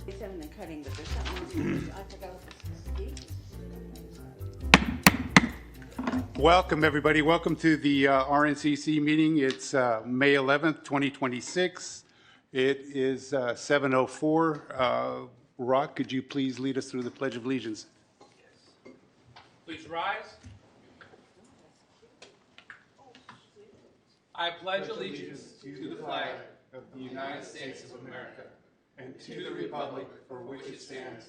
It's in the cutting, but there's something else. I forgot what this is. Welcome, everybody. Welcome to the RNCC meeting. It's May 11th, 2026. It is 7:04. Rock, could you please lead us through the Pledge of Allegiance? Please rise. I pledge allegiance to the flag of the United States of America and to the republic for which it stands,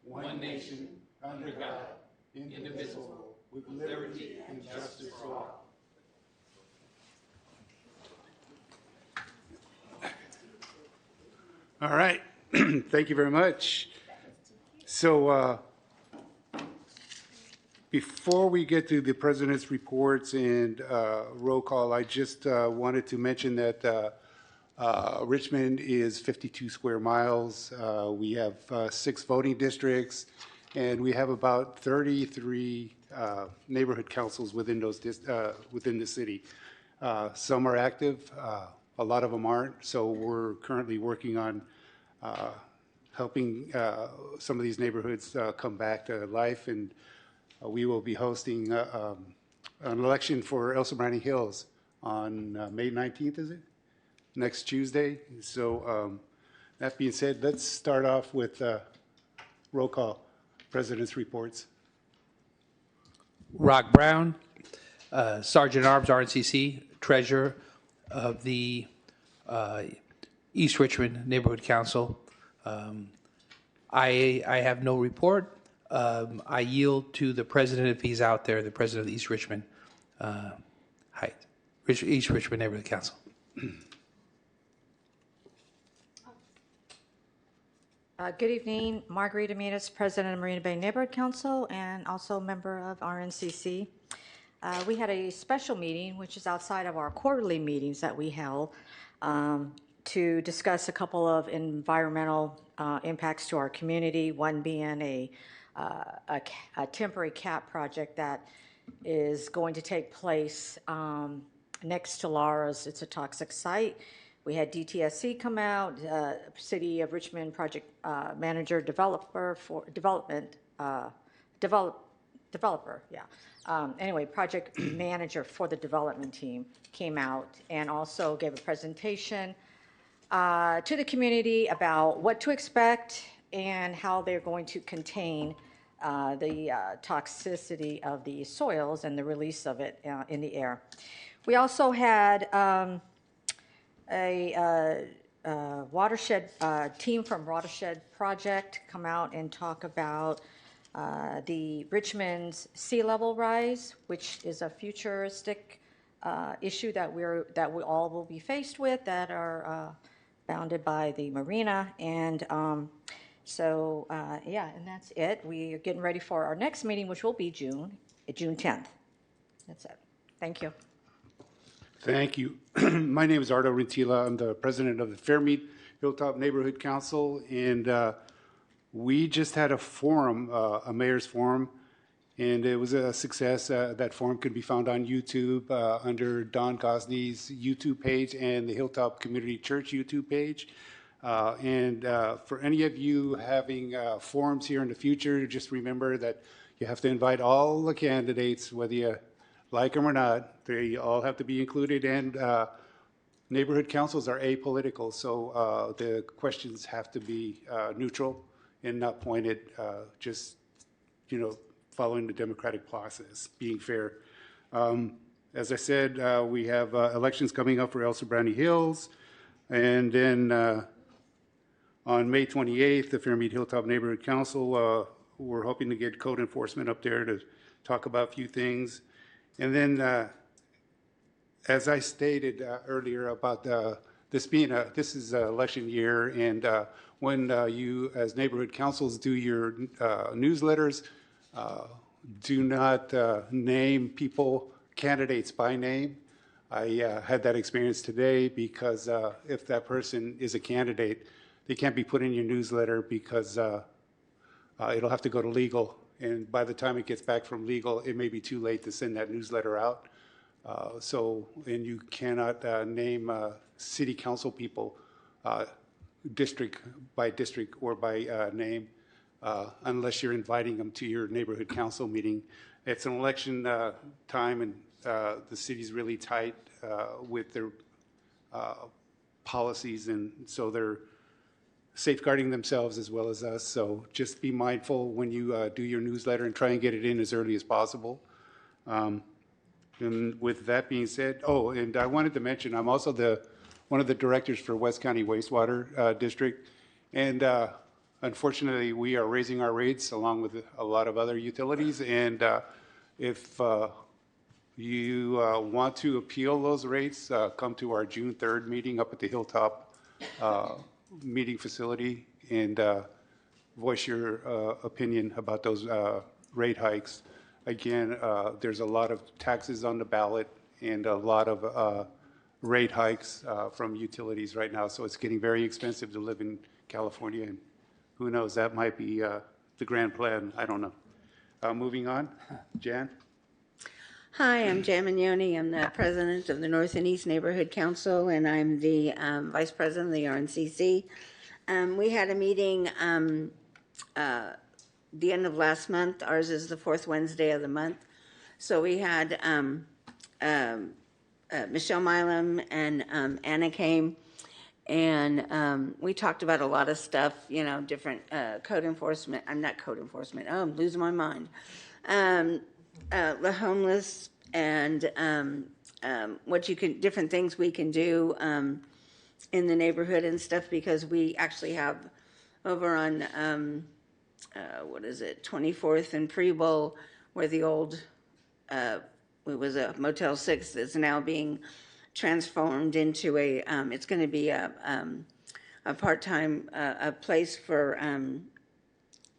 one nation, under God, indivisible, with liberty and justice for all. All right. Thank you very much. So before we get to the president's reports and roll call, I just wanted to mention that Richmond is 52 square miles. We have 6 voting districts, and we have about 33 neighborhood councils within those within the city. Some are active, a lot of them aren't. So we're currently working on helping some of these neighborhoods come back to life, and we will be hosting an election for El Sobrani Hills on May 19th, is it? Next Tuesday. So that being said, let's start off with roll call, President's reports. Rock Brown, Sergeant at Arms, RNCC, Treasurer of the East Richmond Neighborhood Council. I have no report. I yield to the President if he's out there, the President of the East Richmond East Richmond Neighborhood Council. Good evening, Margarita Ramirez, President of Marina Bay Neighborhood Council and also member of RNCC. We had a special meeting, which is outside of our quarterly meetings that we held, to discuss a couple of environmental impacts to our community, one being a temporary cap project that is going to take place next to Laura's. It's a toxic site. We had DTSC come out, City of Richmond project manager, developer, anyway, project manager for the development team came out and also gave a presentation to the community about what to expect and how they're going to contain the toxicity of the soils and the release of it in the air. We also had a watershed team from Watershed Project come out and talk about the Richmond's sea level rise, which is a futuristic issue that we all will be faced with, that are bounded by the marina. And yeah, and that's it. We are getting ready for our next meeting, which will be June 10th. That's it. Thank you. Thank you. My name is Ardo Rentila. I'm the president of the Fairmead Hilltop Neighborhood Council, and we just had a forum, a mayor's forum, and it was a success. That forum can be found on YouTube under Don Gosney's YouTube page and the Hilltop Community Church YouTube page. And for any of you having forums here in the future, just remember that you have to invite all the candidates, whether you like them or not. They all have to be included, and neighborhood councils are apolitical, so the questions have to be neutral and not pointed, just, following the democratic process, being fair. As I said, we have elections coming up for El Sobrani Hills, and then on May 28th, the Fairmead Hilltop Neighborhood Council, we're hoping to get code enforcement up there to talk about a few things. And then, as I stated earlier about this is an election year, and when you, as neighborhood councils, do your newsletters, do not name candidates by name. I had that experience today because if that person is a candidate, they can't be put in your newsletter because it'll have to go to legal. And by the time it gets back from legal, it may be too late to send that newsletter out. And you cannot name city council people district by district or by name, unless you're inviting them to your neighborhood council meeting. It's an election time, and the city's really tight with their policies, and so they're safeguarding themselves as well as us. So just be mindful when you do your newsletter and try and get it in as early as possible. And with that being said, oh, and I wanted to mention, I'm also one of the directors for West County Wastewater District. And unfortunately, we are raising our rates along with a lot of other utilities. And if you want to appeal those rates, come to our June 3rd meeting up at the Hilltop meeting facility and voice your opinion about those rate hikes. Again, there's a lot of taxes on the ballot and a lot of rate hikes from utilities right now, so it's getting very expensive to live in California, and who knows, that might be the grand plan. I don't know. Moving on, Jan? Hi, I'm Jan Mignoni. I'm the president of the North and East Neighborhood Council, and I'm the vice president of the RNCC. We had a meeting the end of last month. Ours is the fourth Wednesday of the month. So we had Michelle Milam and Anna came, and we talked about a lot of stuff, you know, different code enforcement. I'm not code enforcement. Oh, I'm losing my mind. The homeless and what you can, different things we can do in the neighborhood and stuff, because we actually have over on what is it, 24th and Preble, where the old it was a Motel 6 that's now being transformed into a it's going to be a part-time a place for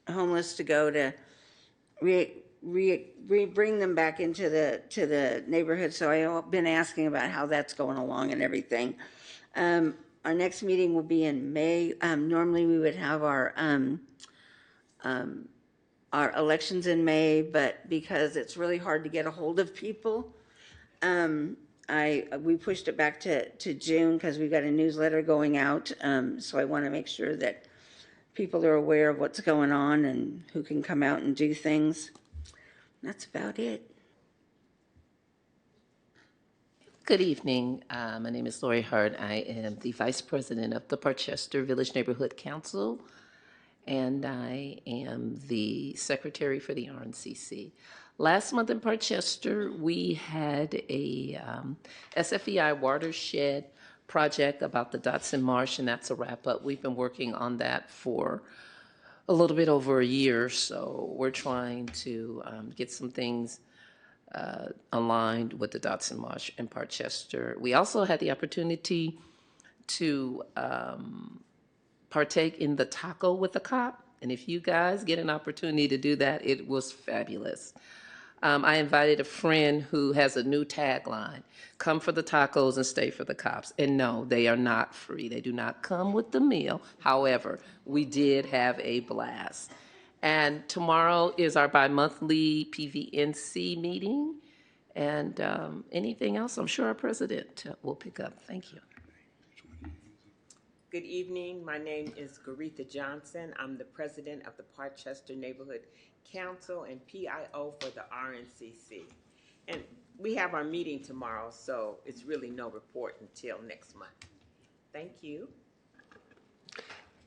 homeless to go to bring them back into the neighborhood. So I've been asking about how that's going along and everything. Our next meeting will be in May. Normally we would have our elections in May, but because it's really hard to get a hold of people, we pushed it back to June because we've got a newsletter going out. So I want to make sure that people are aware of what's going on and who can come out and do things. That's about it. Good evening. My name is Lori Hart. I am the Vice President of the Parkchester Village Neighborhood Council, and I am the Secretary for the RNCC. Last month in Parkchester, we had a SFEI watershed project about the Dotson Marsh, and that's a wrap-up. We've been working on that for a little bit over a year, so we're trying to get some things aligned with the Dotson Marsh in Parkchester. We also had the opportunity to partake in the Taco with a Cop, and if you guys get an opportunity to do that, it was fabulous. I invited a friend who has a new tagline, come for the tacos and stay for the cops. And no, they are not free. They do not come with the meal. However, we did have a blast. And tomorrow is our bi-monthly PVNC meeting. And anything else, I'm sure our president will pick up. Thank you. Good evening. My name is Garetha Johnson. I'm the president of the Parkchester Neighborhood Council and PIO for the RNCC. And we have our meeting tomorrow, so it's really no report until next month. Thank you.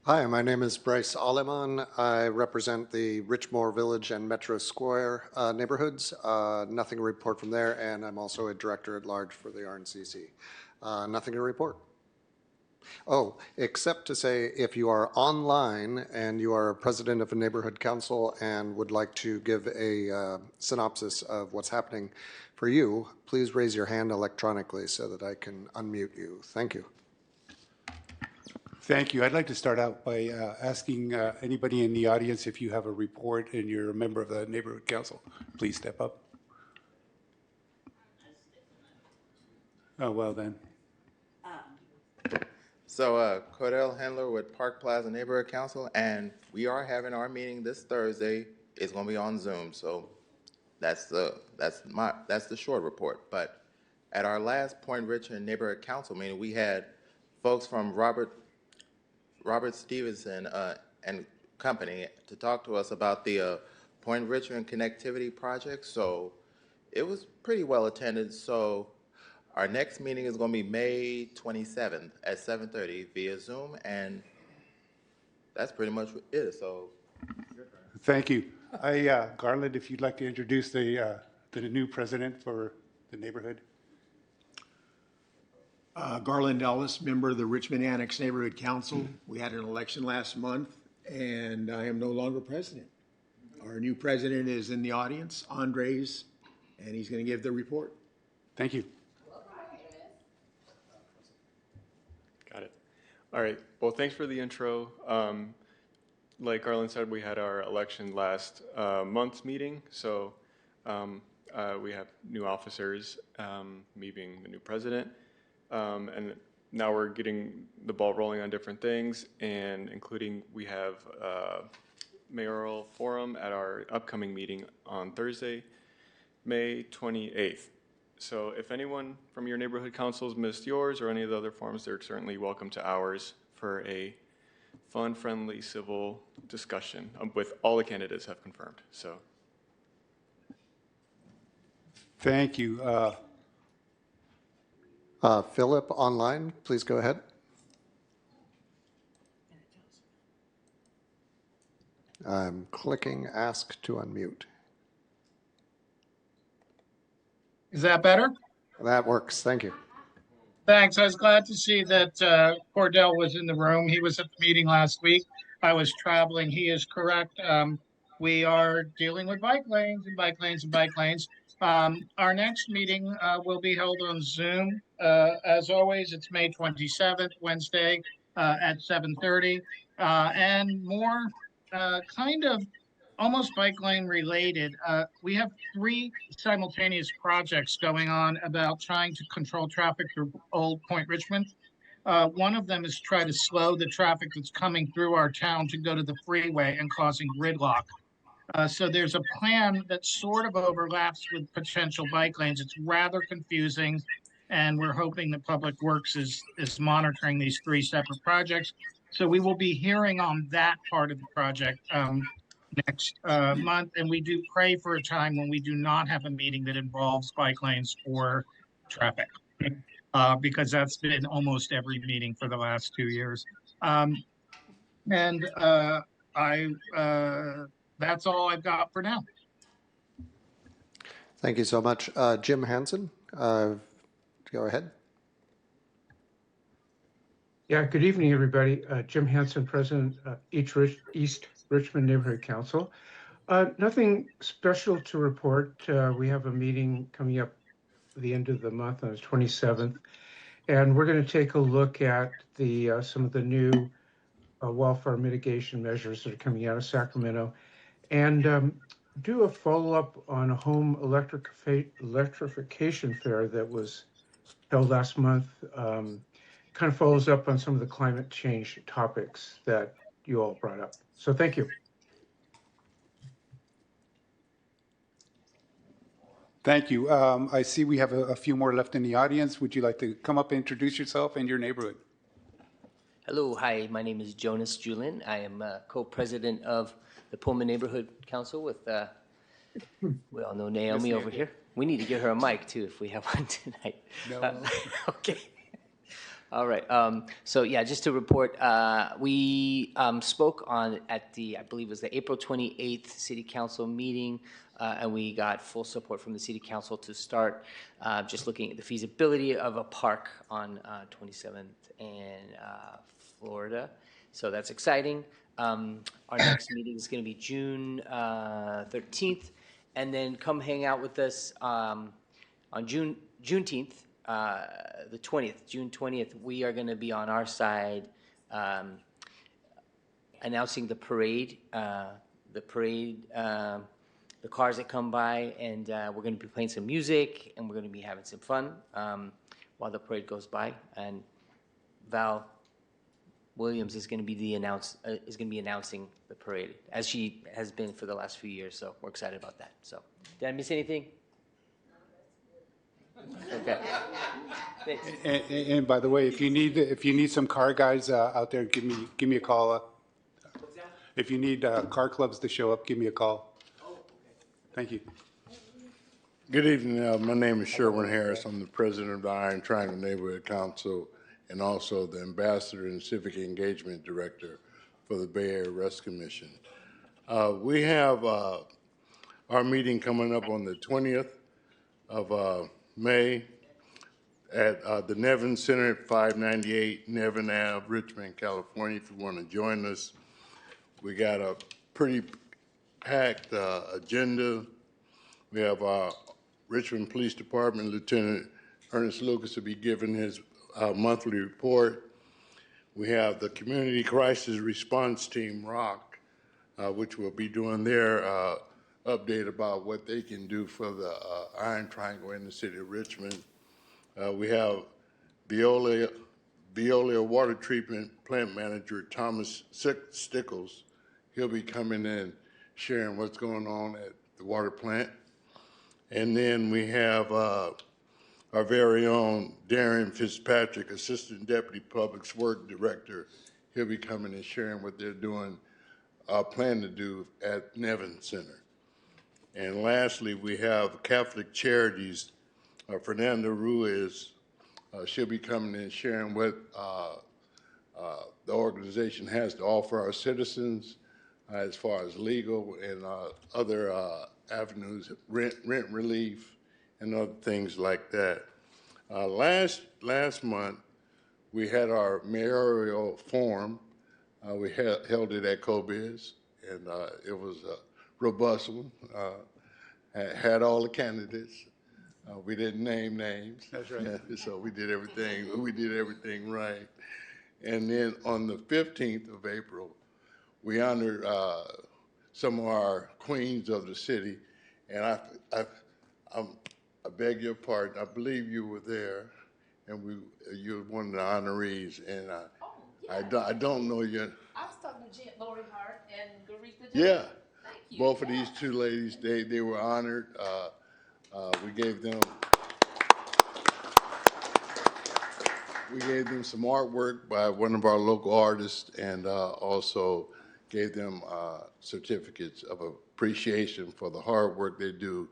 Hi, my name is Bryce Aleman. I represent the Richmond Village and Metro Square neighborhoods. Nothing to report from there, and I'm also a director at large for the RNCC. Nothing to report. Oh, except to say, if you are online and you are a president of a neighborhood council and would like to give a synopsis of what's happening for you, please raise your hand electronically so that I can unmute you. Thank you. Thank you. I'd like to start out by asking anybody in the audience, if you have a report and you're a member of the neighborhood council, please step up. Oh, well then. So Cordell Handler with Park Plaza Neighborhood Council, and we are having our meeting this Thursday. It's going to be on Zoom, so that's the short report. But at our last Point Richmond Neighborhood Council meeting, we had folks from Robert Robert Stevenson and company to talk to us about the Point Richmond connectivity project. So it was pretty well attended. So our next meeting is going to be May 27th at 7:30 via Zoom, and that's pretty much it. So Thank you. Garland, if you'd like to introduce the new president for the neighborhood. Garland Ellis, member of the Richmond Annex Neighborhood Council. We had an election last month, and I am no longer president. Our new president is in the audience, Andres, and he's going to give the report. Thank you. Got it. All right. Well, thanks for the intro. Like Garland said, we had our election last month's meeting, so we have new officers, me being the new president. And now we're getting the ball rolling on different things, and including we have a mayoral forum at our upcoming meeting on Thursday, May 28th. So if anyone from your neighborhood councils missed yours or any of the other forums, they're certainly welcome to ours for a fun, friendly, civil discussion with all the candidates have confirmed. So Thank you. Philip online, please go ahead. I'm clicking ask to unmute. Is that better? That works. Thank you. Thanks. I was glad to see that Cordell was in the room. He was at the meeting last week. I was traveling. He is correct. We are dealing with bike lanes and bike lanes and bike lanes. Our next meeting will be held on Zoom. As always, it's May 27th, Wednesday at 7:30. And more kind of almost bike lane related. We have 3 simultaneous projects going on about trying to control traffic through Old Point Richmond. One of them is try to slow the traffic that's coming through our town to go to the freeway and causing gridlock. So there's a plan that sort of overlaps with potential bike lanes. It's rather confusing, and we're hoping that Public Works is monitoring these 3 separate projects. So we will be hearing on that part of the project next month, and we do pray for a time when we do not have a meeting that involves bike lanes or traffic, because that's been almost every meeting for the last 2 years. That's all I've got for now. Thank you so much. Jim Hansen, go ahead. Yeah, good evening, everybody. Jim Hansen, President, East Richmond Neighborhood Council. Nothing special to report. We have a meeting coming up at the end of the month on the 27th, and we're going to take a look at some of the new wildfire mitigation measures that are coming out of Sacramento, and do a follow-up on a home electrification fair that was held last month. Kind of follows up on some of the climate change topics that you all brought up. So thank you. Thank you. I see we have a few more left in the audience. Would you like to come up and introduce yourself and your neighborhood? Hello, hi, my name is Jonas Julin. I am co-president of the Pullman Neighborhood Council with, we all know Naomi over here. We need to get her a mic too if we have one tonight. No. Okay. All right. So yeah, just to report, we spoke at the, I believe it was the April 28th City Council meeting, and we got full support from the City Council to start just looking at the feasibility of a park on 27th and Florida. So that's exciting. Our next meeting is going to be June 13th, and then come hang out with us on Juneteenth. The 20th, June 20th, we are going to be on our side announcing the parade, the cars that come by, and we're going to be playing some music, and we're going to be having some fun while the parade goes by. And Val Williams is going to be announcing the parade, as she has been for the last few years. So we're excited about that. So did I miss anything? Okay. And by the way, if you need some car guys out there, give me a call. If you need car clubs to show up, give me a call. Thank you. Good evening. My name is Sherwin Harris. I'm the president of the Iron Triangle Neighborhood Council and also the ambassador and civic engagement director for the Bay Area Rest Commission. We have our meeting coming up on the 20th of May at the Nevin Center at 598 Nevin Ave, Richmond, California. If you want to join us, we got a pretty packed agenda. We have our Richmond Police Department Lieutenant Ernest Lucas will be giving his monthly report. We have the Community Crisis Response Team, ROC, which will be doing their update about what they can do for the Iron Triangle in the city of Richmond. We have Veolia Water Treatment Plant Manager Thomas Stickles. He'll be coming in sharing what's going on at the water plant. And then we have our very own Darren Fitzpatrick, Assistant Deputy Public Works Director. He'll be coming and sharing what they're doing, plan to do at Nevin Center. And lastly, we have Catholic Charities. Fernanda Ruiz, she'll be coming and sharing what the organization has to offer our citizens as far as legal and other avenues, rent relief, and other things like that. Last month, we had our mayoral forum. We held it at COBIZ, and it was a robust one. Had all the candidates. We didn't name names. That's right. So we did everything right. And then on the 15th of April, we honored some of our queens of the city. And I beg your pardon, I believe you were there, and you were one of the honorees. And I don't know your. I was talking to Lori Hart and Garetha. Yeah. Thank you. Both of these two ladies, they were honored. We gave them some artwork by one of our local artists, and also gave them certificates of appreciation for the hard work they do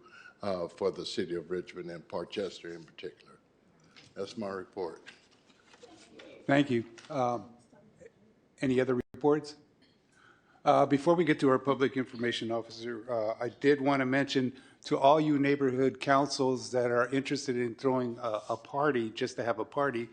for the city of Richmond and Portchester in particular. That's my report. Thank you. Any other reports? Before we get to our public information officer, I did want to mention to all you neighborhood councils that are interested in throwing a party, just to have a party,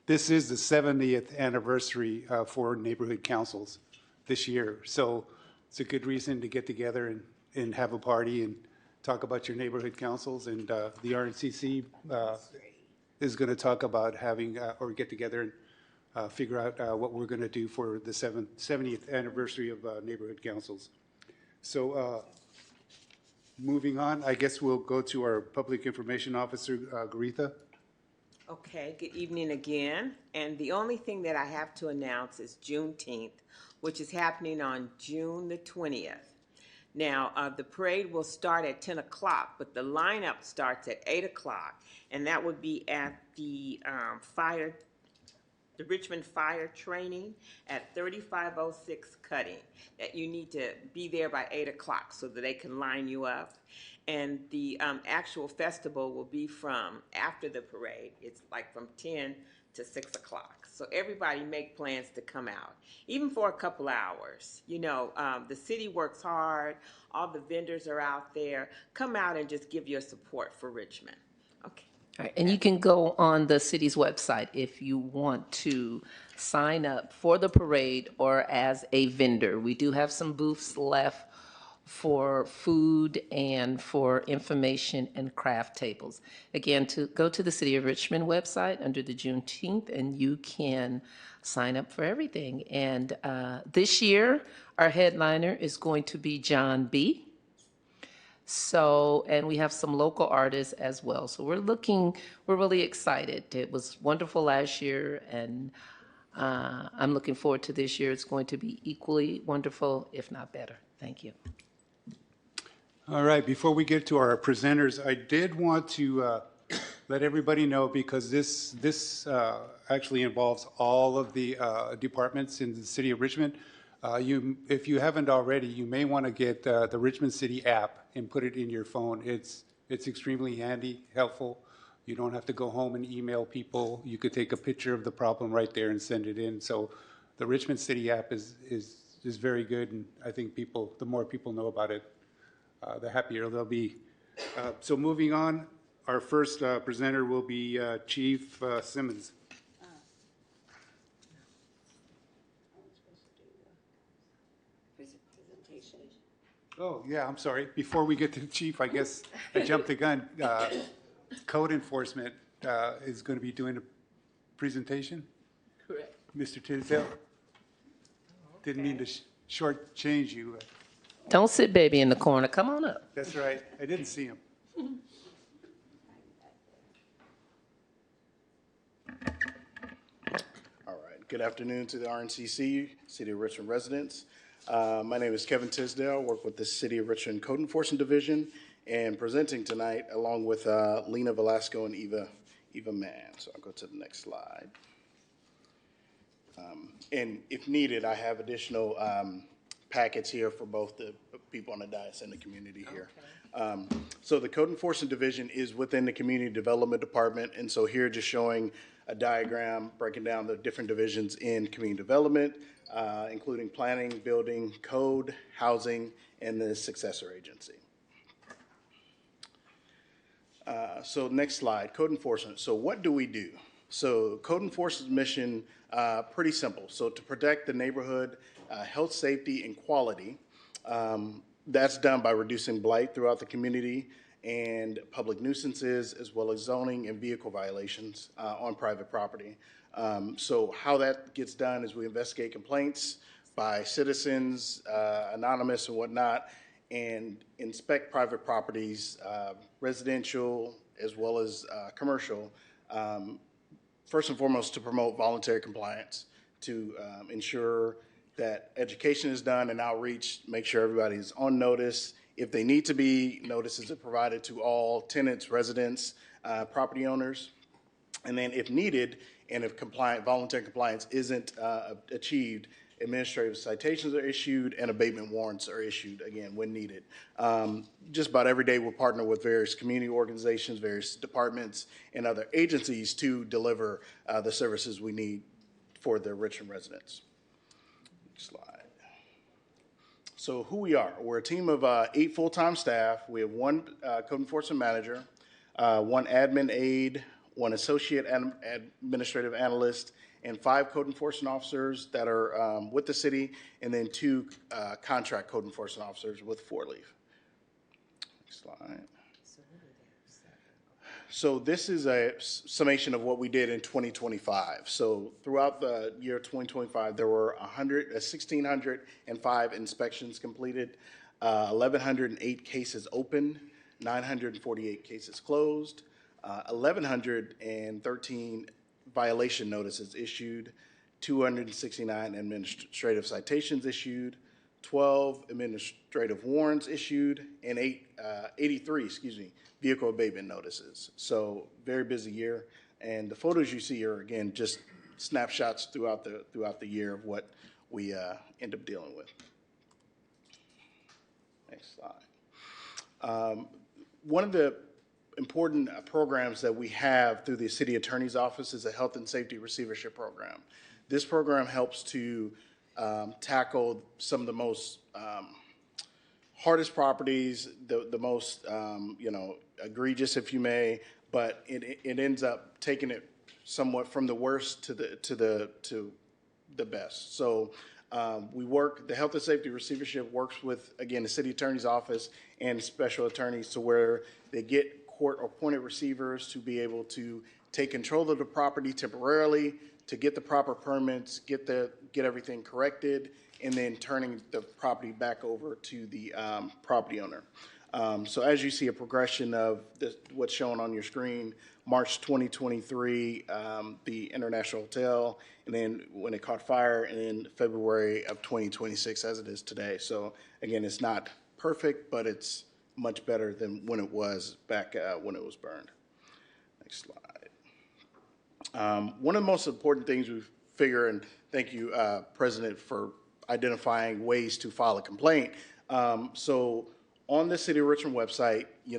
this is the 70th anniversary for neighborhood councils this year. So it's a good reason to get together and have a party and talk about your neighborhood councils. And the RNCC is going to talk about having or get together and figure out what we're going to do for the 70th anniversary of neighborhood councils. So moving on, I guess we'll go to our public information officer, Garetha. Okay, good evening again. And the only thing that I have to announce is Juneteenth, which is happening on June the 20th. Now, the parade will start at 10 o'clock, but the lineup starts at 8 o'clock, and that would be at the Richmond Fire Training at 3506 Cutting. That you need to be there by 8 o'clock so that they can line you up. And the actual festival will be from after the parade. It's like from 10 to 6 o'clock. So everybody make plans to come out, even for a couple hours. You know, the city works hard. All the vendors are out there. Come out and just give your support for Richmond. Okay. All right, and you can go on the city's website if you want to sign up for the parade or as a vendor. We do have some booths left for food and for information and craft tables. Again, to go to the City of Richmond website under the Juneteenth, and you can sign up for everything. And this year, our headliner is going to be John B. So, and we have some local artists as well. So we're really excited. It was wonderful last year, and I'm looking forward to this year. It's going to be equally wonderful, if not better. Thank you. All right, before we get to our presenters, I did want to let everybody know because this actually involves all of the departments in the city of Richmond. If you haven't already, you may want to get the Richmond City app and put it in your phone. It's extremely handy, helpful. You don't have to go home and email people. You could take a picture of the problem right there and send it in. So the Richmond City app is very good, and I think the more people know about it, the happier they'll be. So moving on, our first presenter will be Chief Simmons. Oh, yeah, I'm sorry. Before we get to the chief, I guess I jumped the gun. Code enforcement is going to be doing a presentation. Correct. Mr. Tisdale? Didn't mean to shortchange you. Don't sit baby in the corner. Come on up. That's right. I didn't see him. All right. Good afternoon to the RNCC, City of Richmond residents. My name is Kevin Tisdale. I work with the City of Richmond Code Enforcement Division and presenting tonight along with Lena Velasco and Eva Mann. So I'll go to the next slide. And if needed, I have additional packets here for both the people on the dais and the community here. Okay. So the Code Enforcement Division is within the Community Development Department. And so here just showing a diagram breaking down the different divisions in community development, including planning, building, code, housing, and the successor agency. So next slide, code enforcement. So what do we do? So code enforcement's mission, pretty simple. So to protect the neighborhood, health, safety, and quality, that's done by reducing blight throughout the community and public nuisances, as well as zoning and vehicle violations on private property. So how that gets done is we investigate complaints by citizens, anonymous and whatnot, and inspect private properties, residential as well as commercial, first and foremost to promote voluntary compliance, to ensure that education is done and outreach, make sure everybody's on notice. If they need to be, notices are provided to all tenants, residents, property owners. And then if needed, and if voluntary compliance isn't achieved, administrative citations are issued and abatement warrants are issued, again, when needed. Just about every day we'll partner with various community organizations, various departments, and other agencies to deliver the services we need for the Richmond residents. Next slide. So who we are, we're a team of 8 full-time staff. We have 1 code enforcement manager, 1 admin aide, 1 associate administrative analyst, and 5 code enforcement officers that are with the city, and then 2 contract code enforcement officers with 4 leave. Next slide. So this is a summation of what we did in 2025. So throughout the year 2025, there were 1,605 inspections completed, 1,108 cases open, 948 cases closed, 1,113 violation notices issued, 269 administrative citations issued, 12 administrative warrants issued, and 83 vehicle abatement notices. So very busy year. And the photos you see are, again, just snapshots throughout the year of what we end up dealing with. Next slide. One of the important programs that we have through the city attorney's office is a health and safety receivership program. This program helps to tackle some of the most hardest properties, the most egregious, if you may, but it ends up taking it somewhat from the worst to the best. So the health and safety receivership works with, again, the city attorney's office and special attorneys to where they get court-appointed receivers to be able to take control of the property temporarily, to get the proper permits, get everything corrected, and then turning the property back over to the property owner. So as you see a progression of what's shown on your screen, March 2023, the International Hotel, and then when it caught fire, and then February of 2026 as it is today. So again, it's not perfect, but it's much better than when it was back when it was burned. Next slide. One of the most important things we figure, and thank you, President, for identifying ways to file a complaint. So on the City of Richmond website, you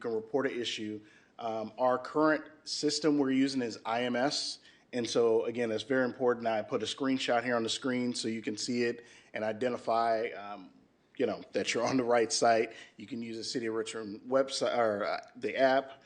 can report an issue. Our current system we're using is IMS. And so again, that's very important. I put a screenshot here on the screen so you can see it and identify, that you're on the right site. You can use the City of Richmond website or the app.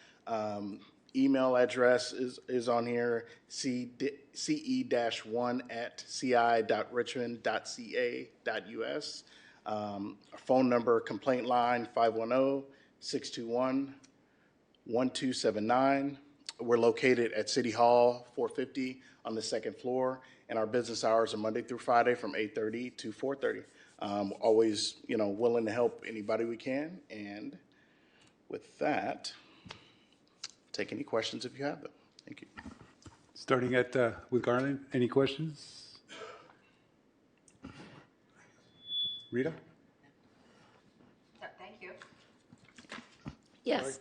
Email address is on here, ce-1@ci.richmond.ca.us. Our phone number, complaint line, 510-621-1279. We're located at City Hall, 450 on the second floor, and our business hours are Monday through Friday from 8:30 to 4:30. Always, willing to help anybody we can. And with that, take any questions if you have them. Thank you. Starting with Garland, any questions? Rita? Thank you. Yes.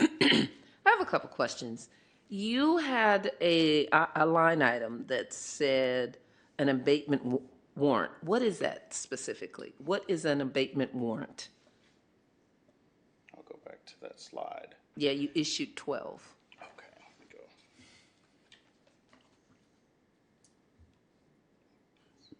I have a couple questions. You had a line item that said an abatement warrant. What is that specifically? What is an abatement warrant? I'll go back to that slide. Yeah, you issued 12. Okay, let me go.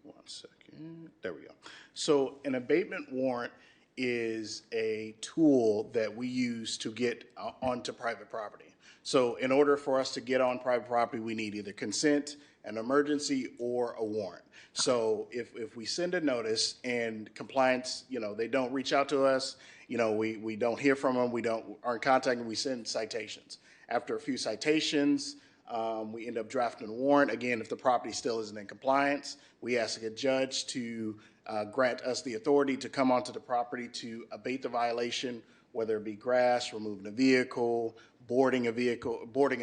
One second. There we go. So an abatement warrant is a tool that we use to get onto private property. So in order for us to get on private property, we need either consent, an emergency, or a warrant. So if we send a notice and compliance, they don't reach out to us, we don't hear from them, aren't contacting, we send citations. After a few citations, we end up drafting a warrant. Again, if the property still isn't in compliance, we ask a judge to grant us the authority to come onto the property to abate the violation, whether it be grass, removing a vehicle, boarding a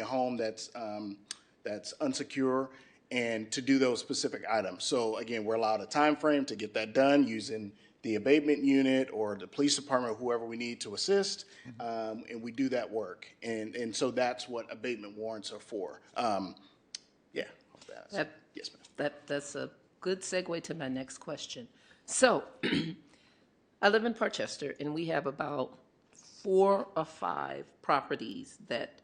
home that's unsecure, and to do those specific items. So again, we're allowed a time frame to get that done using the abatement unit or the police department, whoever we need to assist, and we do that work. And so that's what abatement warrants are for. Yes, ma'am. That's a good segue to my next question. So, I live in Portchester, and we have about 4 or 5 properties that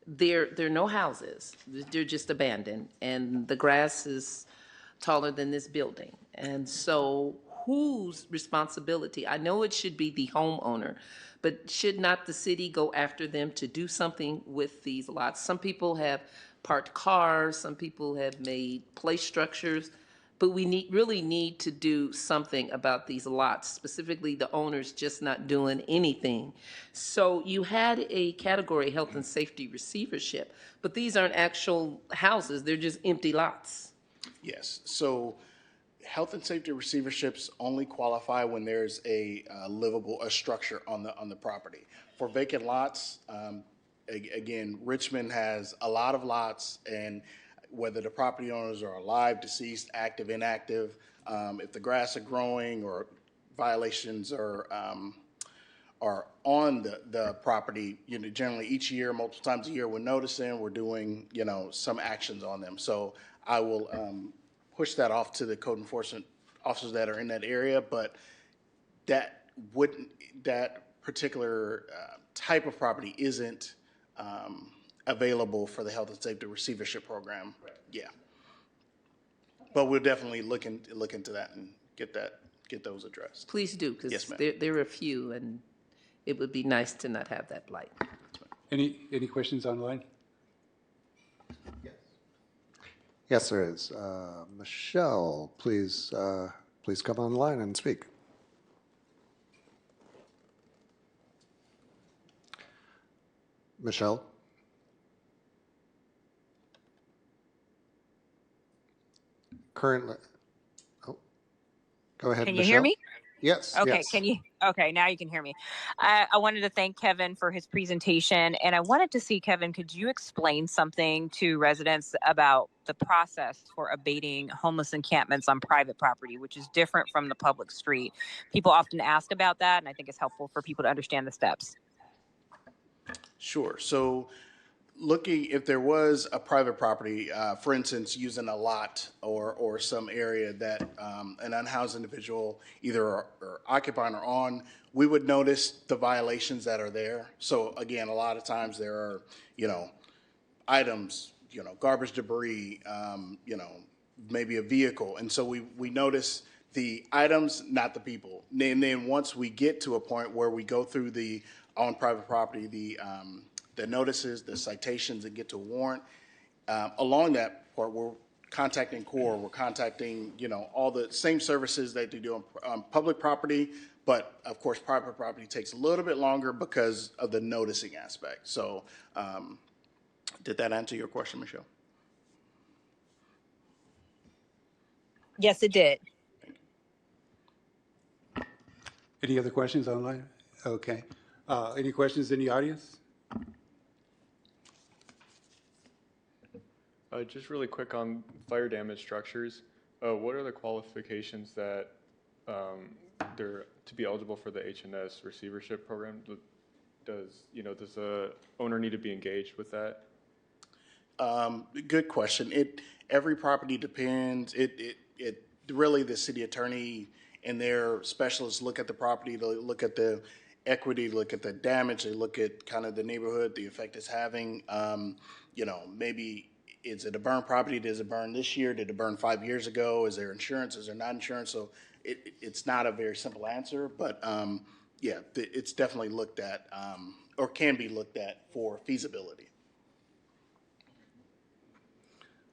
they're no houses. They're just abandoned, and the grass is taller than this building. And so, whose responsibility? I know it should be the homeowner, but should not the city go after them to do something with these lots? Some people have parked cars, some people have made play structures, but we really need to do something about these lots, specifically the owners just not doing anything. So you had a category, health and safety receivership, but these aren't actual houses, they're just empty lots. Yes. So health and safety receiverships only qualify when there's a structure on the property. For vacant lots, again, Richmond has a lot of lots, and whether the property owners are alive, deceased, active, inactive, if the grass are growing or violations are on the property, generally each year, multiple times a year, we're noticing, we're doing, some actions on them. So I will push that off to the code enforcement officers that are in that area, but that particular type of property isn't available for the health and safety receivership program. Yeah. But we'll definitely look into that and get those addressed. Please do, because Yes, ma'am. there are a few, and it would be nice to not have that blight. Any questions online? Yes, there is. Michelle, please come online and speak. Michelle? Currently, go ahead, Can you Michelle. hear me? Yes. Okay, yes. okay, now you can hear me. I wanted to thank Kevin for his presentation, and I wanted to see, Kevin, could you explain something to residents about the process for abating homeless encampments on private property, which is different from the public street? People often ask about that, and I think it's helpful for people to understand the steps. Sure. So looking, if there was a private property, for instance, using a lot or some area that an unhoused individual either are occupying or on, we would notice the violations that are there. So again, a lot of times there are, items, garbage debris, maybe a vehicle. And so we notice the items, not the people. And then once we get to a point where we go through the on private property, the notices, the citations, and get to a warrant, along that part, we're contacting CORE, we're contacting, all the same services that they do on public property, but of course, private property takes a little bit longer because of the noticing aspect. So, did that answer your question, Michelle? Yes, it did. Any other questions online? Okay. Any questions in the audience? Just really quick on fire damaged structures. What are the qualifications that they're to be eligible for the H&S receivership program? Does the owner need to be engaged with that? Good question. Every property depends. It really, the city attorney and their specialists look at the property, they look at the equity, look at the damage, they look at kind of the neighborhood, the effect it's having. Maybe is it a burn property? Does it burn this year? Did it burn 5 years ago? Is there insurance? Is there not insurance? So it's not a very simple answer, but it's definitely looked at or can be looked at for feasibility.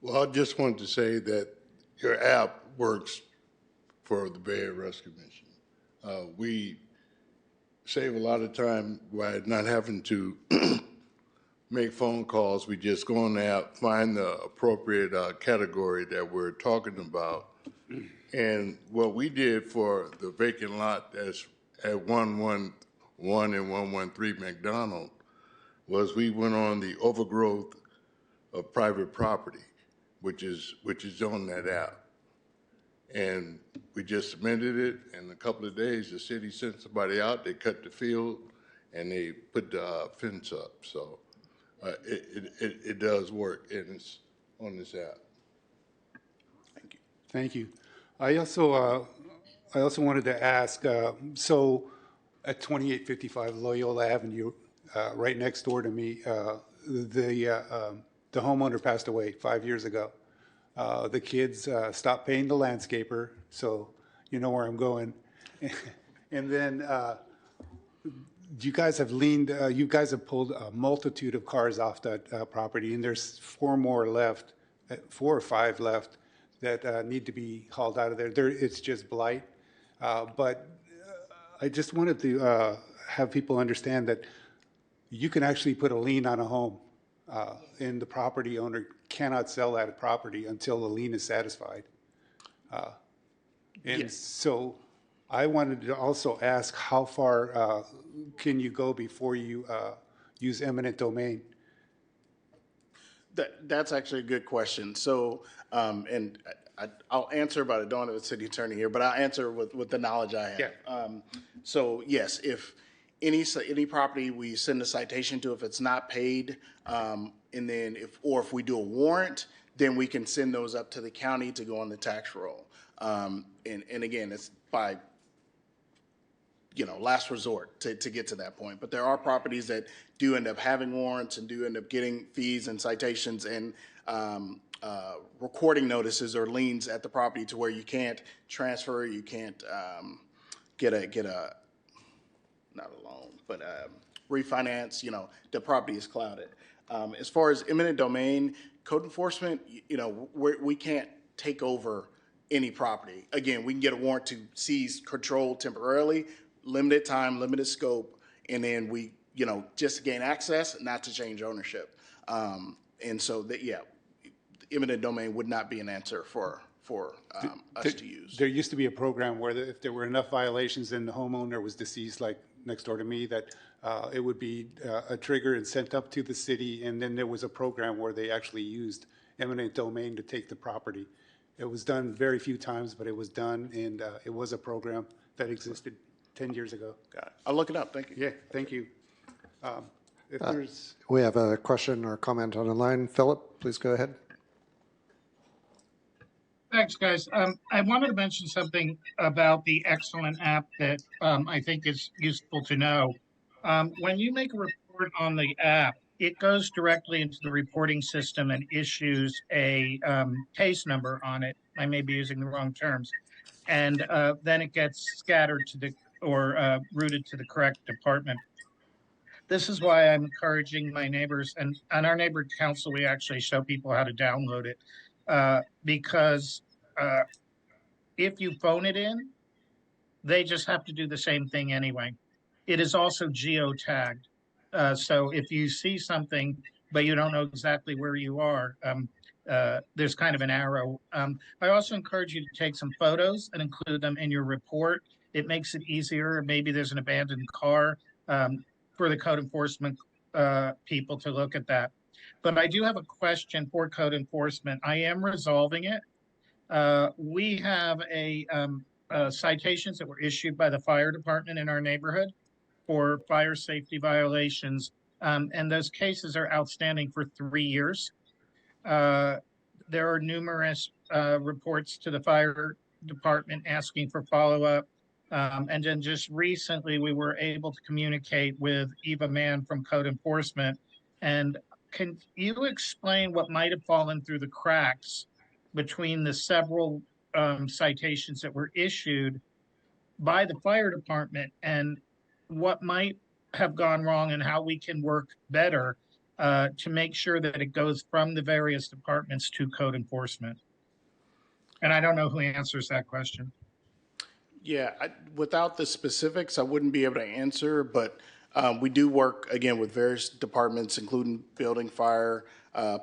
Well, I just wanted to say that your app works for the Bay Area Rescue Mission. We save a lot of time by not having to make phone calls. We just go on the app, find the appropriate category that we're talking about. And what we did for the vacant lot that's at 111 and 113 McDonald was we went on the overgrowth of private property, which is on that app. And we just submitted it. In a couple of days, the city sent somebody out, they cut the field, and they put the fence up. So it does work, and it's on this app. Thank you. Thank you. I also wanted to ask, so at 2855 Loyola Avenue, right next door to me, the homeowner passed away 5 years ago. The kids stopped paying the landscaper, so you know where I'm going. And then you guys have pulled a multitude of cars off that property, and there's 4 or 5 left that need to be hauled out of there. It's just blight. But I just wanted to have people understand that you can actually put a lien on a home, and the property owner cannot sell that property until the lien is satisfied. So I wanted to also ask, how far can you go before you use eminent domain? That's actually a good question. So, and I'll answer, but I don't have a city attorney here, but I'll answer with the knowledge I have. Yeah. So yes, if any property we send a citation to, if it's not paid, and then if we do a warrant, then we can send those up to the county to go on the tax roll. And again, it's by last resort to get to that point. But there are properties that do end up having warrants and do end up getting fees and citations and recording notices or liens at the property to where you can't transfer, you can't get a not a loan, but refinance. The property is clouded. As far as eminent domain, code enforcement, we can't take over any property. Again, we can get a warrant to seize control temporarily, limited time, limited scope, and then we, just to gain access, not to change ownership. And so eminent domain would not be an answer for us to use. There used to be a program where if there were enough violations and the homeowner was deceased, like next door to me, that it would be a trigger and sent up to the city. And then there was a program where they actually used eminent domain to take the property. It was done very few times, but it was done, and it was a program that existed 10 years ago. Got it. I'll look it up. Thank you. Yeah, thank you. if there's, We have a question or comment on the line. Philip, please go ahead. Thanks, guys. I wanted to mention something about the excellent app that I think is useful to know. When you make a report on the app, it goes directly into the reporting system and issues a case number on it. I may be using the wrong terms. And then it gets scattered to the or routed to the correct department. This is why I'm encouraging my neighbors, and on our neighborhood council, we actually show people how to download it because if you phone it in, they just have to do the same thing anyway. It is also geotagged. So if you see something, but you don't know exactly where you are, there's kind of an arrow. I also encourage you to take some photos and include them in your report. It makes it easier. Maybe there's an abandoned car for the code enforcement people to look at that. But I do have a question for code enforcement. I am resolving it. We have citations that were issued by the fire department in our neighborhood for fire safety violations, and those cases are outstanding for 3 years. There are numerous reports to the fire department asking for follow-up. And then just recently, we were able to communicate with Eva Mann from Code Enforcement. And can you explain what might have fallen through the cracks between the several citations that were issued by the fire department and what might have gone wrong and how we can work better to make sure that it goes from the various departments to code enforcement? And I don't know who answers that question. Yeah, without the specifics, I wouldn't be able to answer, but we do work, again, with various departments, including building, fire,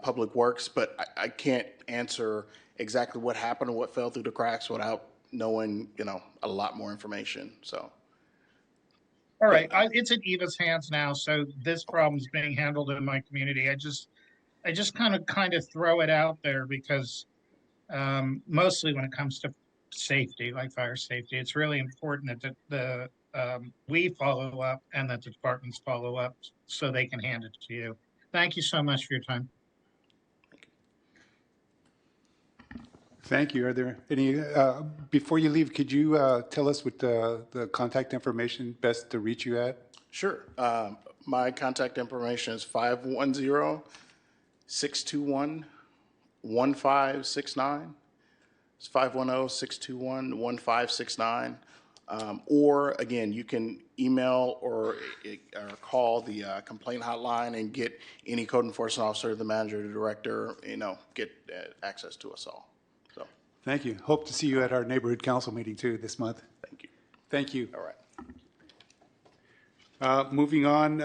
public works, but I can't answer exactly what happened or what fell through the cracks without knowing, a lot more information, so. All right, it's in Eva's hands now, so this problem is being handled in my community. I just kind of throw it out there because mostly when it comes to safety, like fire safety, it's really important that we follow up and that the departments follow up so they can hand it to you. Thank you so much for your time. thank you. Are there any, before you leave, could you tell us what the contact information best to reach you at? Sure. My contact information is 510-621-1569. It's 510-621-1569. Or again, you can email or call the complaint hotline and get any code enforcement officer, the manager, the director, get access to us all. So, Thank you. Hope to see you at our neighborhood council meeting too this month. thank you. Thank you. All right. Moving on,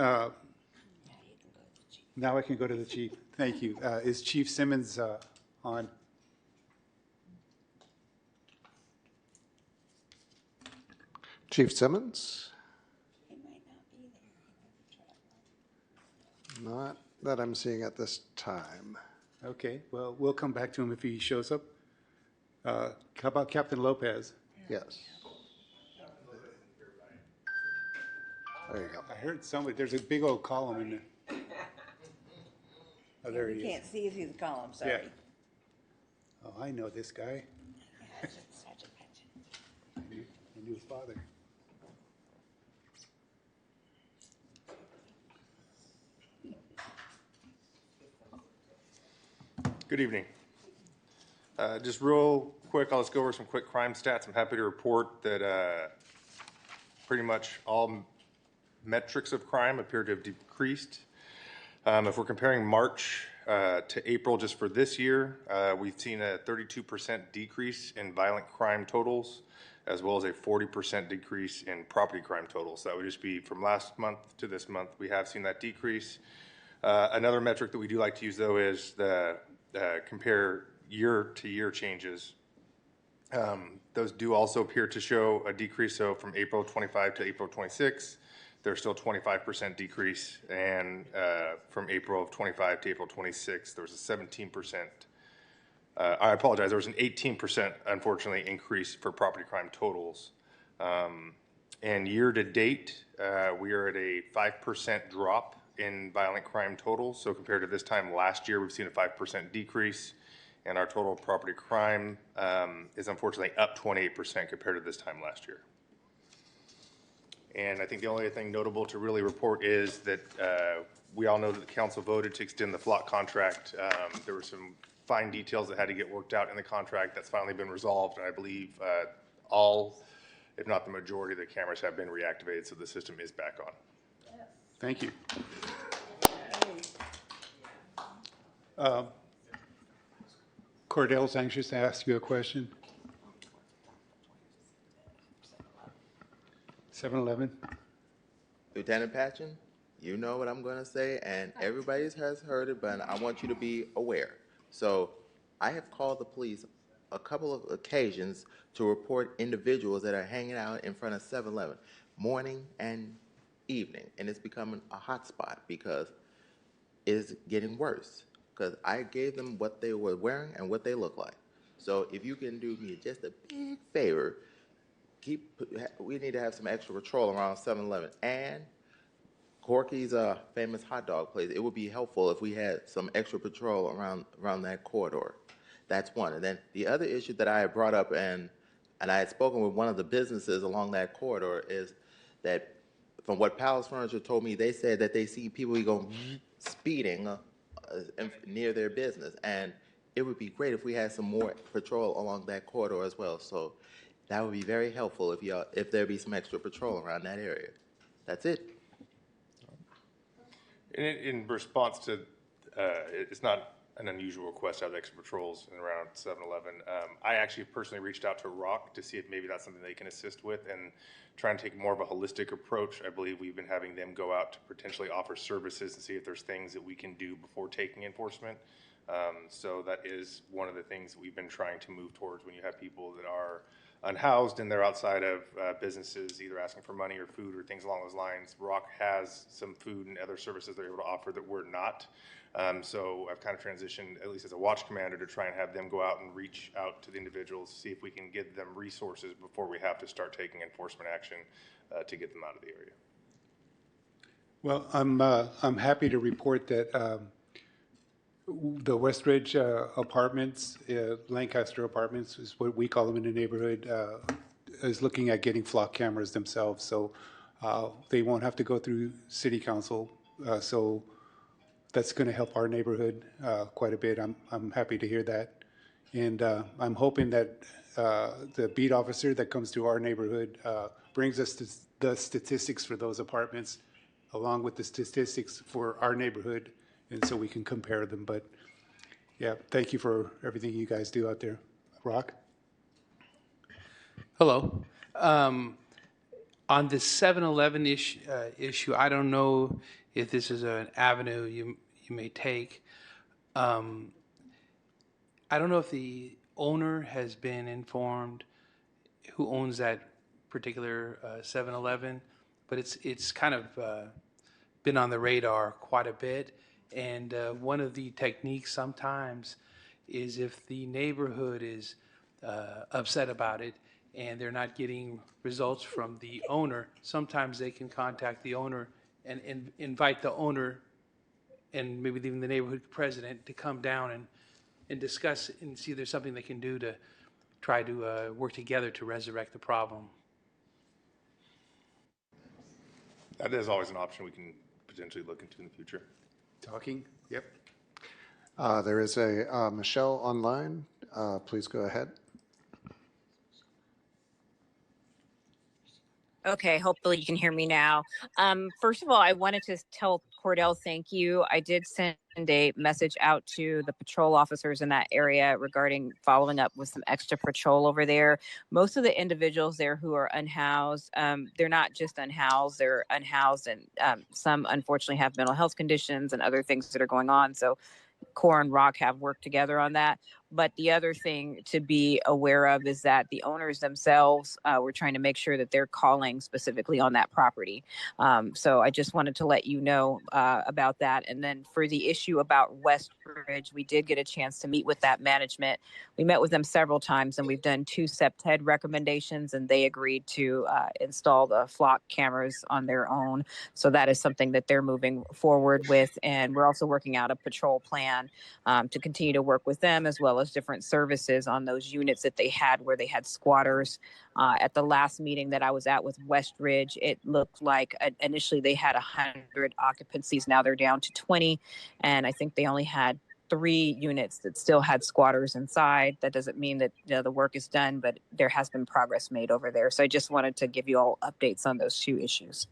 now I can go to the chief. Thank you. Is Chief Simmons on? Chief Simmons? Not that I'm seeing at this time. Okay, well, we'll come back to him if he shows up. How about Captain Lopez? Yes. There you go. I heard somebody, there's a big old column in there. Oh, there he You is. can't see through the column, sorry. Yeah. Oh, I know this guy. I knew his father. Good evening. Just real quick, I'll just go over some quick crime stats. I'm happy to report that pretty much all metrics of crime appear to have decreased. If we're comparing March to April just for this year, we've seen a 32% decrease in violent crime totals, as well as a 40% decrease in property crime totals. That would just be from last month to this month. We have seen that decrease. Another metric that we do like to use, though, is the compare year-to-year changes. Those do also appear to show a decrease. So from April 25 to April 26, there's still 25% decrease. And from April of 25 to April 26, there was a 17%. I apologize. There was an 18%, unfortunately, increase for property crime totals. And year to date, we are at a 5% drop in violent crime total. So compared to this time last year, we've seen a 5% decrease, and our total property crime is unfortunately up 28% compared to this time last year. And I think the only thing notable to really report is that we all know that the council voted to extend the flock contract. There were some fine details that had to get worked out in the contract. That's finally been resolved, and I believe all, if not the majority of the cameras have been reactivated, so the system is back on. Thank you. Cordell's anxious to ask you a question. 7-Eleven. Lieutenant Patchen, you know what I'm going to say, and everybody has heard it, but I want you to be aware. So I have called the police a couple of occasions to report individuals that are hanging out in front of 7-Eleven, morning and evening, and it's becoming a hot spot because it is getting worse. Because I gave them what they were wearing and what they look like. So if you can do me just a big favor, we need to have some extra patrol around 7-Eleven. And Corky's famous hot dog place, it would be helpful if we had some extra patrol around that corridor. That's one. And then the other issue that I had brought up, and I had spoken with one of the businesses along that corridor, is that from what Palace Furniture told me, they said that they see people going speeding near their business. And it would be great if we had some more patrol along that corridor as well. So that would be very helpful if there be some extra patrol around that area. That's it. In response to, it's not an unusual request to have extra patrols around 7-Eleven. I actually personally reached out to Rock to see if maybe that's something they can assist with and try and take more of a holistic approach. I believe we've been having them go out to potentially offer services and see if there's things that we can do before taking enforcement. So that is one of the things that we've been trying to move towards when you have people that are unhoused and they're outside of businesses, either asking for money or food or things along those lines. Rock has some food and other services they're able to offer that we're not. So I've kind of transitioned, at least as a watch commander, to try and have them go out and reach out to the individuals, see if we can get them resources before we have to start taking enforcement action to get them out of the area. Well, I'm happy to report that the Westridge Apartments, Lancaster Apartments is what we call them in the neighborhood, is looking at getting flock cameras themselves. So they won't have to go through city council. So that's going to help our neighborhood quite a bit. I'm happy to hear that. And I'm hoping that the beat officer that comes to our neighborhood brings us to the statistics for those apartments along with the statistics for our neighborhood, and so we can compare them. But yeah, thank you for everything you guys do out there. Rock? Hello. On the 7-Eleven issue, I don't know if this is an avenue you may take. I don't know if the owner has been informed who owns that particular 7-Eleven, but it's kind of been on the radar quite a bit. And one of the techniques sometimes is if the neighborhood is upset about it and they're not getting results from the owner, sometimes they can contact the owner and invite the owner and maybe even the neighborhood president to come down and discuss and see if there's something they can do to try to work together to resurrect the problem. That is always an option we can potentially look into in the future. Talking? Yep. There is a Michelle online. Please go ahead. Okay, hopefully you can hear me now. First of all, I wanted to tell Cordell thank you. I did send a message out to the patrol officers in that area regarding following up with some extra patrol over there. Most of the individuals there who are unhoused, they're not just unhoused, they're unhoused, and some unfortunately have mental health conditions and other things that are going on. So Core and Rock have worked together on that. But the other thing to be aware of is that the owners themselves, we're trying to make sure that they're calling specifically on that property. So I just wanted to let you know about that. And then for the issue about Westridge, we did get a chance to meet with that management. We met with them several times, and we've done 2 SEPTED recommendations, and they agreed to install the flock cameras on their own. So that is something that they're moving forward with. And we're also working out a patrol plan to continue to work with them, as well as different services on those units that they had where they had squatters. At the last meeting that I was at with Westridge, it looked like initially they had 100 occupancies. Now they're down to 20. And I think they only had 3 units that still had squatters inside. That doesn't mean that the work is done, but there has been progress made over there. So I just wanted to give you all updates on those 2 issues.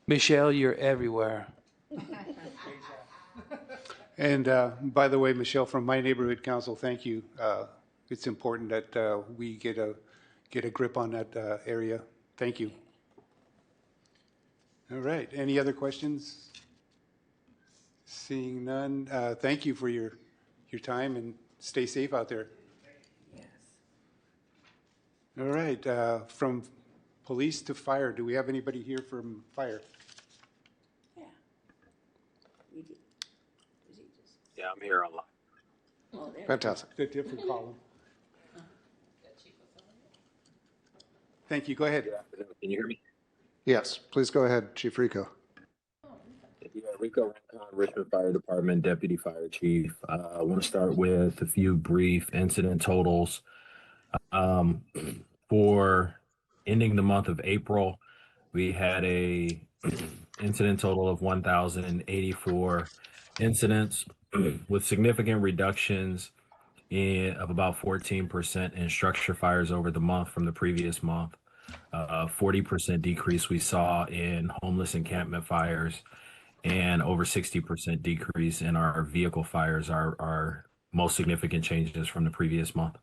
Michelle, you're everywhere. And by the way, Michelle, from my neighborhood council, thank you. It's important that we get a grip on that area. Thank you. All right. Any other questions? Seeing none. Thank you for your time, and stay safe out there. Yes. All right. From police to fire, do we have anybody here from fire? Yeah, I'm here online. Oh, there. Fantastic. The different column. Thank you. Go ahead. Can you hear me? Yes, please go ahead, Chief Rico. Yeah, Rico Rincon, Richmond Fire Department, Deputy Fire Chief. I want to start with a few brief incident totals. For ending the month of April, we had a incident total of 1,084 incidents with significant reductions of about 14% in structure fires over the month from the previous month. 40% decrease we saw in homeless encampment fires, and over 60% decrease in our vehicle fires, our most significant changes from the previous month.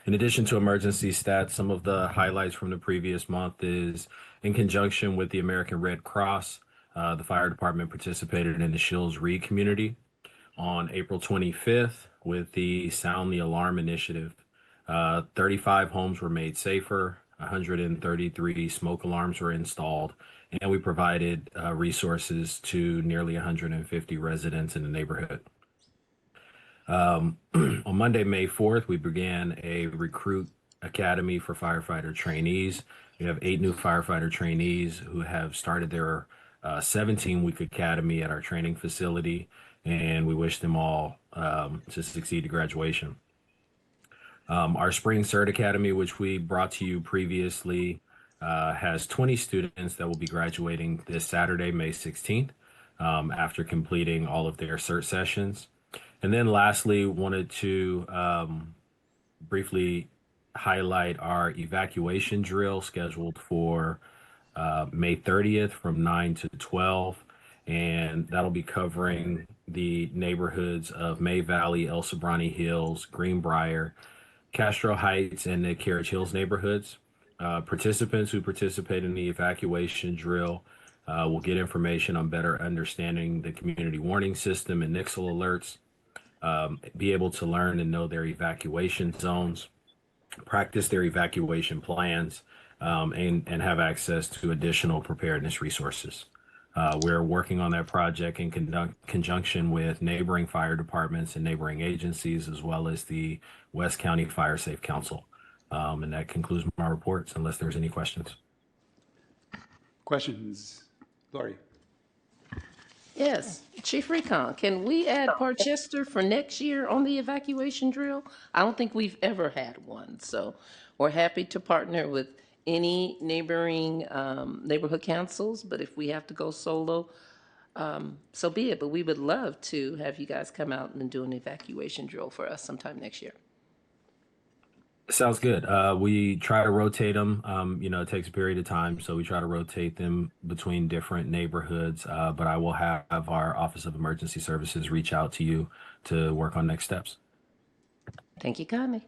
In addition to emergency stats, some of the highlights from the previous month is in conjunction with the American Red Cross, the fire department participated in the Shields Reed community on April 25th with the Sound the Alarm initiative. 35 homes were made safer, 133 smoke alarms were installed, and we provided resources to nearly 150 residents in the neighborhood. On Monday, May 4th, we began a recruit academy for firefighter trainees. We have 8 new firefighter trainees who have started their 17-week academy at our training facility, and we wish them all to succeed to graduation. Our Spring Cert Academy, which we brought to you previously, has 20 students that will be graduating this Saturday, May 16th, after completing all of their cert sessions. And then lastly, wanted to briefly highlight our evacuation drill scheduled for May 30th from 9 to 12. And that'll be covering the neighborhoods of May Valley, El Sobrani Hills, Greenbrier, Castro Heights, and the Carriage Hills neighborhoods. Participants who participate in the evacuation drill will get information on better understanding the community warning system and Nixle alerts, be able to learn and know their evacuation zones, practice their evacuation plans, and have access to additional preparedness resources. We're working on that project in conjunction with neighboring fire departments and neighboring agencies, as well as the West County Fire Safe Council. And that concludes my reports, unless there's any questions. Questions? Lori? Yes, Chief Recon, can we add Parchester for next year on the evacuation drill? I don't think we've ever had one, so we're happy to partner with any neighboring neighborhood councils, but if we have to go solo, so be it. But we would love to have you guys come out and do an evacuation drill for us sometime next year. Sounds good. We try to rotate them. It takes a period of time, so we try to rotate them between different neighborhoods. But I will have our Office of Emergency Services reach out to you to work on next steps. Thank you, Connie.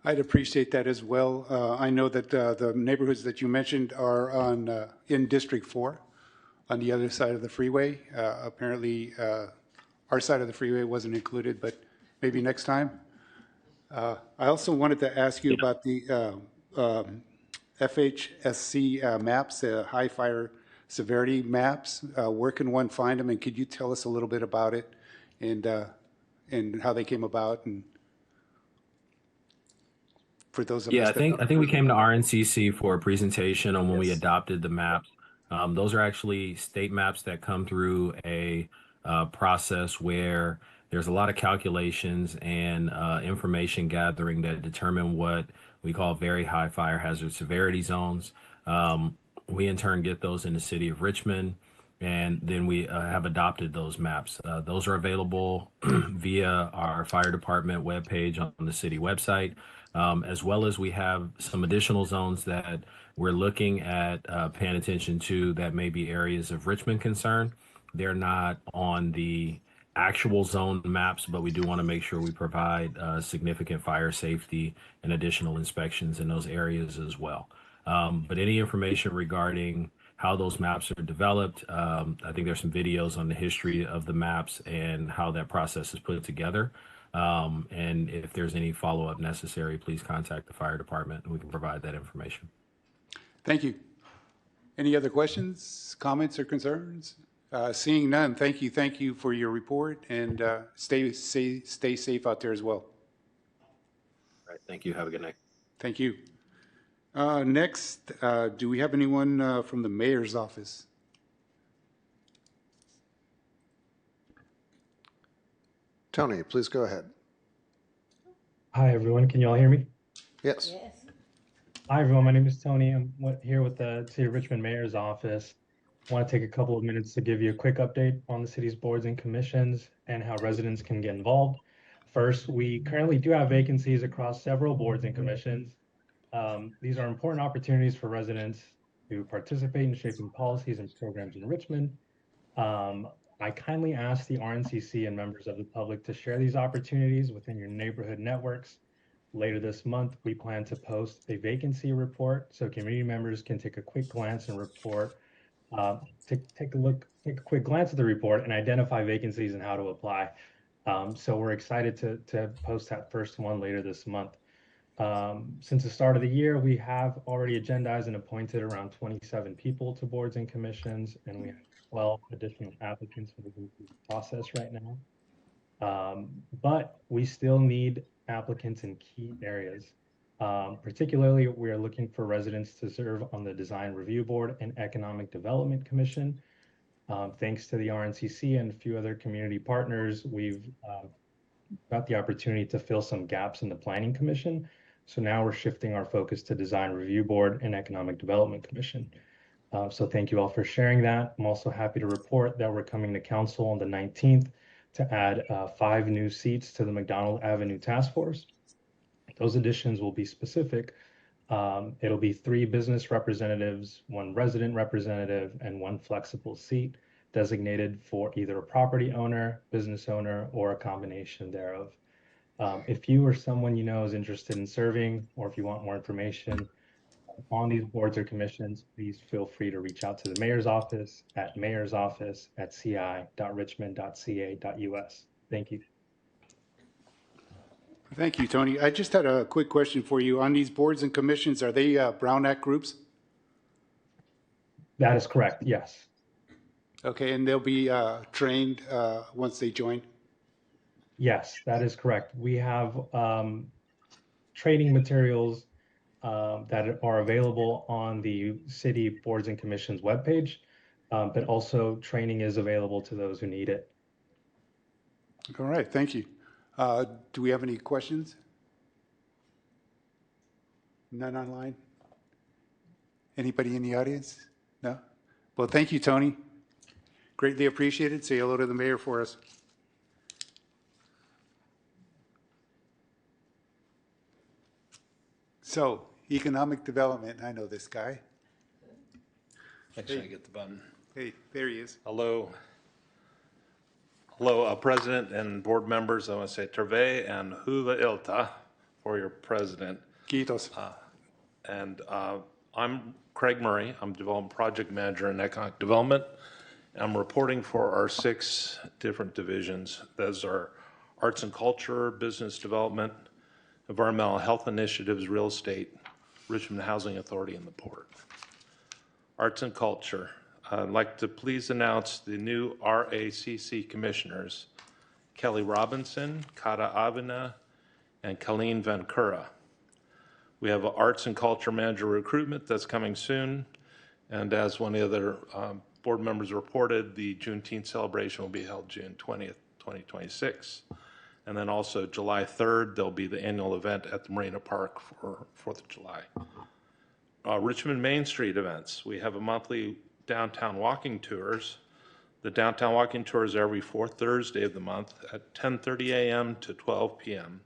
I'd appreciate that as well. I know that the neighborhoods that you mentioned are in District 4 on the other side of the freeway. Apparently, our side of the freeway wasn't included, but maybe next time. I also wanted to ask you about the FHSC maps, high fire severity maps. Where can one find them, and could you tell us a little bit about it and how they came about, and for those of Yeah, us I that think don't. we came to RNCC for a presentation on when we Yes. adopted the maps. Those are actually state maps that come through a process where there's a lot of calculations and information gathering that determine what we call very high fire hazard severity zones. We in turn get those in the city of Richmond, and then we have adopted those maps. Those are available via our fire department webpage on the city website, as well as we have some additional zones that we're looking at paying attention to that may be areas of Richmond concern. They're not on the actual zone maps, but we do want to make sure we provide significant fire safety and additional inspections in those areas as well. But any information regarding how those maps are developed, I think there's some videos on the history of the maps and how that process is put together. And if there's any follow-up necessary, please contact the fire department and we can provide that information. Thank you. Any other questions, comments, or concerns? Seeing none, thank you for your report, and stay safe out there as well. All right, thank you. Have a good night. Thank you. Next, do we have anyone from the mayor's office? Tony, please go ahead. Hi, everyone. Can you all hear me? Yes. Hi, everyone. My name is Tony. I'm here with the City of Richmond Mayor's Office. I want to take a couple of minutes to give you a quick update on the city's boards and commissions and how residents can get involved. First, we currently do have vacancies across several boards and commissions. These are important opportunities for residents to participate in shaping policies and programs in Richmond. I kindly ask the RNCC and members of the public to share these opportunities within your neighborhood networks. Later this month, we plan to post a vacancy report so community members can take a quick glance and report, take a quick glance at the report and identify vacancies and how to apply. So we're excited to post that first one later this month. Since the start of the year, we have already agendized and appointed around 27 people to boards and commissions, and we have 12 additional applicants for the process right now. But we still need applicants in key areas. Particularly, we are looking for residents to serve on the Design Review Board and Economic Development Commission. Thanks to the RNCC and a few other community partners, we've got the opportunity to fill some gaps in the Planning Commission. So now we're shifting our focus to Design Review Board and Economic Development Commission. So thank you all for sharing that. I'm also happy to report that we're coming to council on the 19th to add 5 new seats to the McDonald Avenue Task Force. Those additions will be specific. It'll be 3 business representatives, 1 resident representative, and 1 flexible seat designated for either a property owner, business owner, or a combination thereof. If you or someone you know is interested in serving, or if you want more information on these boards or commissions, please feel free to reach out to the mayor's office at mayorsoffice@ci.richmond.ca.us. Thank you. Thank you, Tony. I just had a quick question for you. On these boards and commissions, are they Brown Act groups? That is correct, yes. Okay, and they'll be trained once they join? Yes, that is correct. We have training materials that are available on the city boards and commissions webpage, but also training is available to those who need it. All right, thank you. Do we have any questions? None online? Anybody in the audience? No? Well, thank you, Tony. Greatly appreciated. Say hello to the mayor for us. So, economic development, I know this guy. Make sure I get the button. Hey, there he is. Hello. Hello, President and board members. I want to say Terve and Huva Ilta for your president. Kiitos. I'm Craig Murray. I'm Development Project Manager in Economic Development. I'm reporting for our 6 different divisions. Those are Arts and Culture, Business Development, Environmental Health Initiatives, Real Estate, Richmond Housing Authority, and the Port. Arts and Culture. I'd like to please announce the new RACC commissioners, Kelly Robinson, Kata Avina, and Colleen Vancura. We have an Arts and Culture Manager recruitment that's coming soon. And as one of the other board members reported, the Juneteenth celebration will be held June 20th, 2026. And then also July 3rd, there'll be the annual event at the Marina Park for 4th of July. Richmond Main Street events. We have a monthly downtown walking tours. The downtown walking tour is every fourth Thursday of the month at 10:30 a.m. to 12 p.m.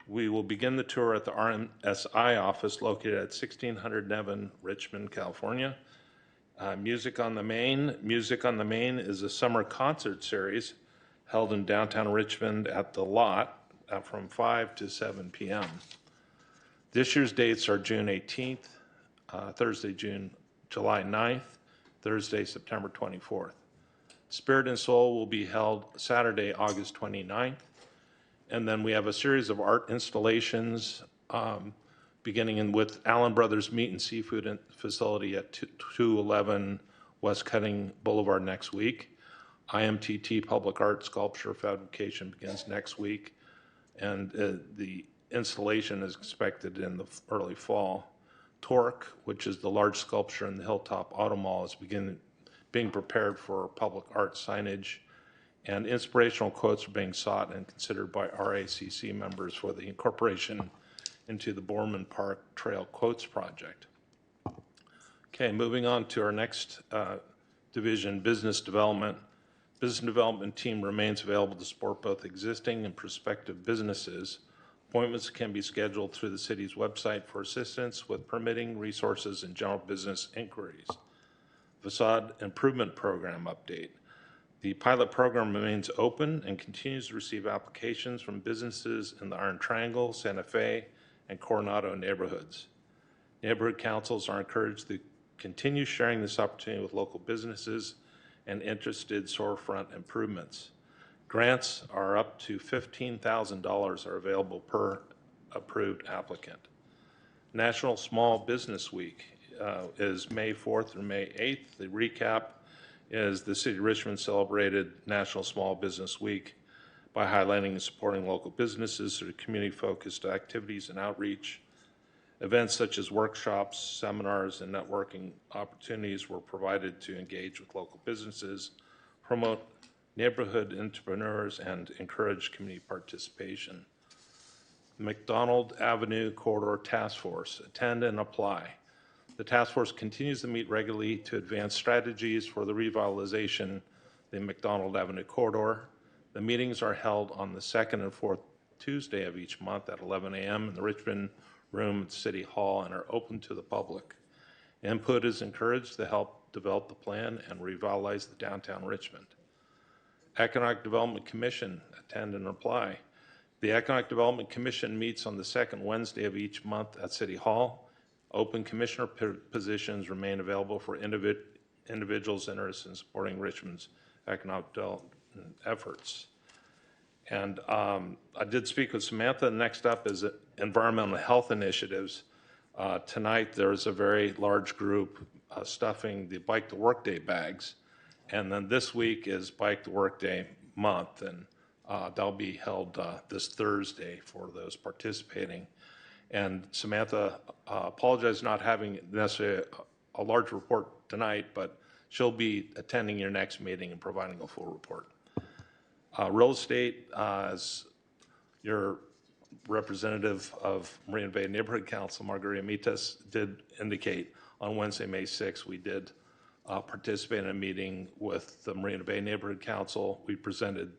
We will begin the tour at the RNCC office located at 1600 Nevin, Richmond, California. Music on the Main. Music on the Main is a summer concert series held in downtown Richmond at the Lot from 5 to 7 p.m. This year's dates are June 18th, Thursday, July 9th, Thursday, September 24th. Spirit and Soul will be held Saturday, August 29th. And then we have a series of art installations beginning with Allen Brothers Meat and Seafood Facility at 211 West Cutting Boulevard next week. IMTT Public Art Sculpture Fabrication begins next week. And the installation is expected in the early fall. Torque, which is the large sculpture in the Hilltop Auto Mall, is being prepared for public art signage, and inspirational quotes are being sought and considered by RACC members for the incorporation into the Borman Park Trail Quotes Project. Okay, moving on to our next division, business development. Business development team remains available to support both existing and prospective businesses. Appointments can be scheduled through the city's website for assistance with permitting, resources, and general business inquiries. Facade Improvement Program update. The pilot program remains open and continues to receive applications from businesses in the Iron Triangle, Santa Fe, and Coronado neighborhoods. Neighborhood councils are encouraged to continue sharing this opportunity with local businesses and interested storefront improvements. Grants are up to $15,000 are available per approved applicant. National Small Business Week is May 4th through May 8th. The recap is the City of Richmond celebrated National Small Business Week by highlighting and supporting local businesses through community-focused activities and outreach. Events such as workshops, seminars, and networking opportunities were provided to engage with local businesses, promote neighborhood entrepreneurs, and encourage community participation. McDonald Avenue Corridor Task Force, attend and apply. The task force continues to meet regularly to advance strategies for the revitalization of the McDonald Avenue corridor. The meetings are held on the second and fourth Tuesday of each month at 11 a.m. in the Richmond Room at City Hall and are open to the public. Input is encouraged to help develop the plan and revitalize the downtown Richmond. Economic Development Commission, attend and apply. The Economic Development Commission meets on the second Wednesday of each month at City Hall. Open commissioner positions remain available for individuals interested in supporting Richmond's economic development efforts. And I did speak with Samantha. Next up is environmental health initiatives. Tonight there's a very large group stuffing the Bike to Work Day bags. And then this week is Bike to Work Day month, and that'll be held this Thursday for those participating. And Samantha apologizes not having necessarily a large report tonight, but she'll be attending your next meeting and providing a full report. Real estate, as your representative of Marina Bay Neighborhood Council, Margarita Mitas, did indicate on Wednesday, May 6th, we did participate in a meeting with the Marina Bay Neighborhood Council. We presented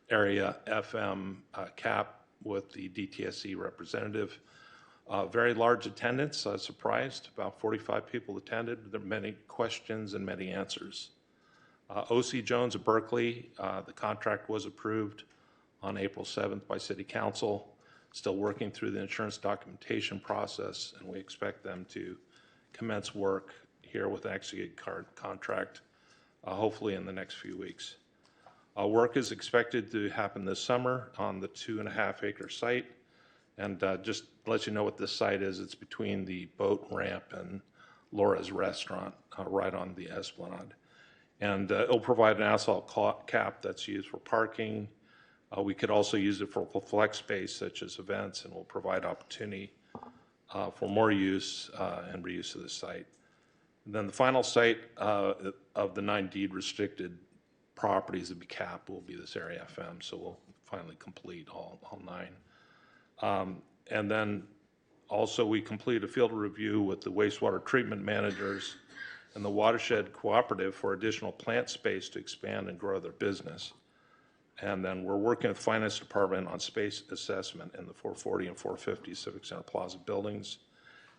area FM cap with the DTSC representative. Very large attendance, I was surprised, about 45 people attended. There were many questions and many answers. O.C. Jones of Berkeley, the contract was approved on April 7th by City Council. Still working through the insurance documentation process, and we expect them to commence work here with an executed contract, hopefully in the next few weeks. Work is expected to happen this summer on the 2.5-acre site, And just to let you know what this site is, it's between the boat ramp and Laura's Restaurant, right on the Esplanade. And it'll provide an asphalt cap that's used for parking. We could also use it for flex space such as events, and will provide opportunity for more use and reuse of the site. And then the final site of the 9 deed restricted properties that be capped will be this area FM, so we'll finally complete all 9. And then also we completed a field review with the wastewater treatment managers and the watershed cooperative for additional plant space to expand and grow their business. And then we're working with the finance department on space assessment in the 440 and 450 Civic Center Plaza buildings.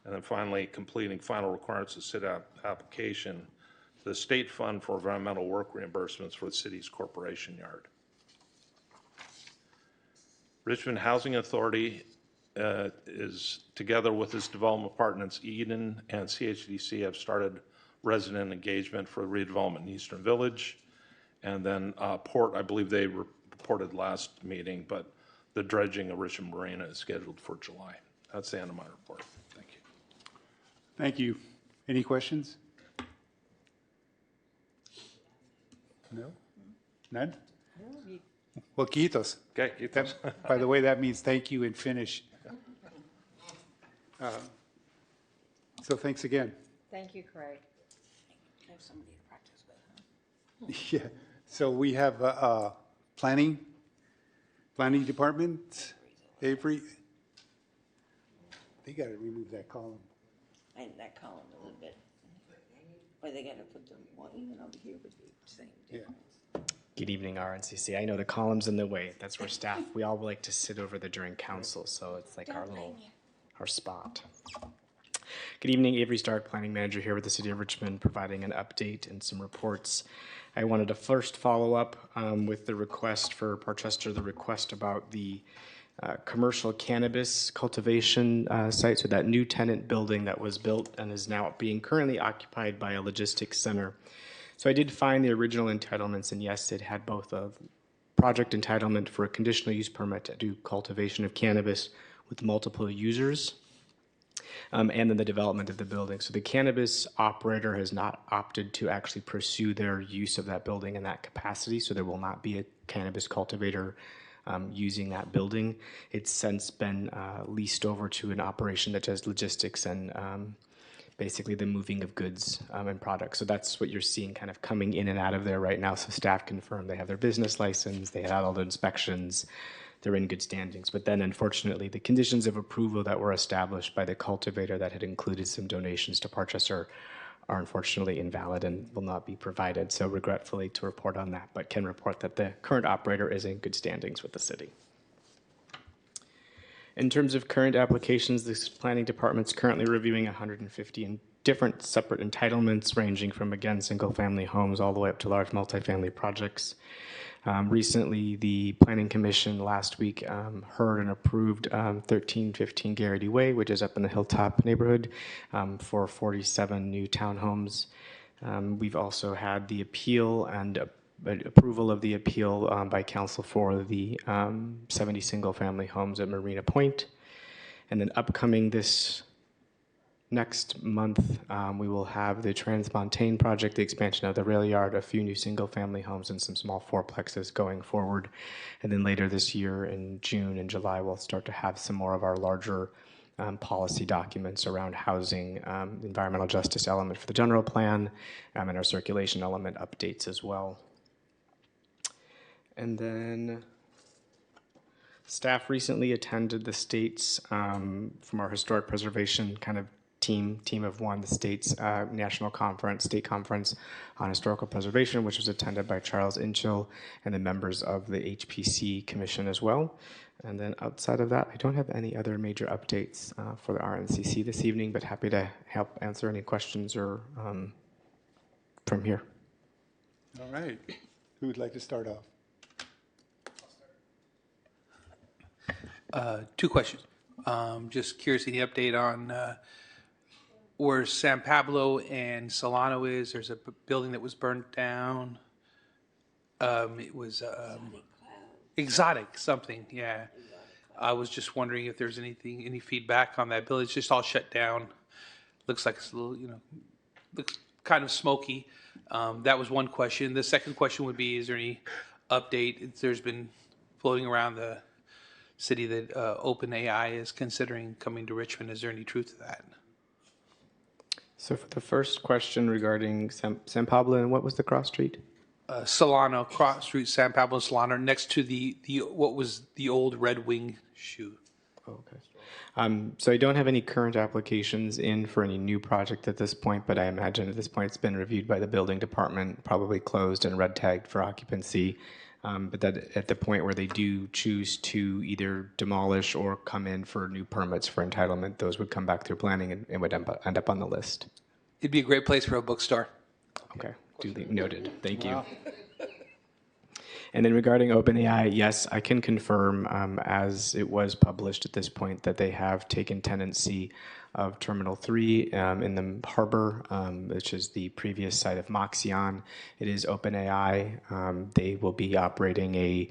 And then finally completing final requirements to sit out application to the state fund for environmental work reimbursements for the city's corporation yard. Richmond Housing Authority is, together with its development partners Eden and CHDC, have started resident engagement for redevelopment in Eastern Village. And then Port, I believe they reported last meeting, but the dredging of Richmond Marina is scheduled for July. That's the end of my report. Thank you. Thank you. Any questions? No? None? Well, quitos. Okay, quitos. By the way, that means thank you and finish. So thanks again. Thank you, Craig. Yeah, so we have planning department, Avery. They got to remove that column. And that column a little bit. Or they gotta put them, well, even over here would be the same difference. Good evening, RNCC. I know the column's in the way. That's where staff, we all like to sit over there during council, so it's like our spot. Good evening, Avery Stark, Planning Manager here with the City of Richmond, providing an update and some reports. I wanted to first follow up with the request for Parchester, the request about the commercial cannabis cultivation site, so that new tenant building that was built and is now being currently occupied by a logistics center. So I did find the original entitlements, and yes, it had both a project entitlement for a conditional use permit to do cultivation of cannabis with multiple users, and then the development of the building. So the cannabis operator has not opted to actually pursue their use of that building in that capacity, so there will not be a cannabis cultivator using that building. It's since been leased over to an operation that does logistics and basically the moving of goods and products. So that's what you're seeing kind of coming in and out of there right now. So staff confirm they have their business license, they had all the inspections, they're in good standings. But then unfortunately, the conditions of approval that were established by the cultivator that had included some donations to Parchester are unfortunately invalid and will not be provided. So regretfully to report on that, but can report that the current operator is in good standings with the city. In terms of current applications, the planning department's currently reviewing 150 different separate entitlements, ranging from, again, single-family homes all the way up to large multifamily projects. Recently, the Planning Commission last week heard and approved 1315 Garrity Way, which is up in the Hilltop neighborhood, for 47 new townhomes. We've also had the appeal and approval of the appeal by council for the 70 single-family homes at Marina Point. And then upcoming this next month, we will have the Transmontane project, the expansion of the rail yard, a few new single-family homes, and some small fourplexes going forward. And then later this year, in June and July, we'll start to have some more of our larger policy documents around housing, environmental justice element for the general plan, and our circulation element updates as well. And then staff recently attended the state's, from our historic preservation kind of team of one, the state's national conference, state conference on historical preservation, which was attended by Charles Inchill and the members of the HPC Commission as well. And then outside of that, I don't have any other major updates for the RNCC this evening, but happy to help answer any questions or from here. All right. Who would like to start off? Two questions. Just curious, any update on where San Pablo and Solano is? There's a building that was burned down. It was exotic something, yeah. I was just wondering if there's any feedback on that bill. It's just all shut down. Looks like it's a little, looks kind of smoky. That was one question. The second question would be, is there any update? There's been floating around the city that OpenAI is considering coming to Richmond. Is there any truth to that? So for the first question regarding San Pablo, and what was the cross street? Solano, Cross Street, San Pablo, Solano, next to the what was the old Red Wing shoe. Oh, okay. So I don't have any current applications in for any new project at this point, but I imagine at this point it's been reviewed by the building department, probably closed and red tagged for occupancy. But that at the point where they do choose to either demolish or come in for new permits for entitlement, those would come back through planning and would end up on the list. It'd be a great place for a bookstore. Okay, duly noted. Thank you. And then regarding OpenAI, yes, I can confirm, as it was published at this point, that they have taken tenancy of Terminal 3 in the harbor, which is the previous site of Moxion. It is OpenAI. They will be operating a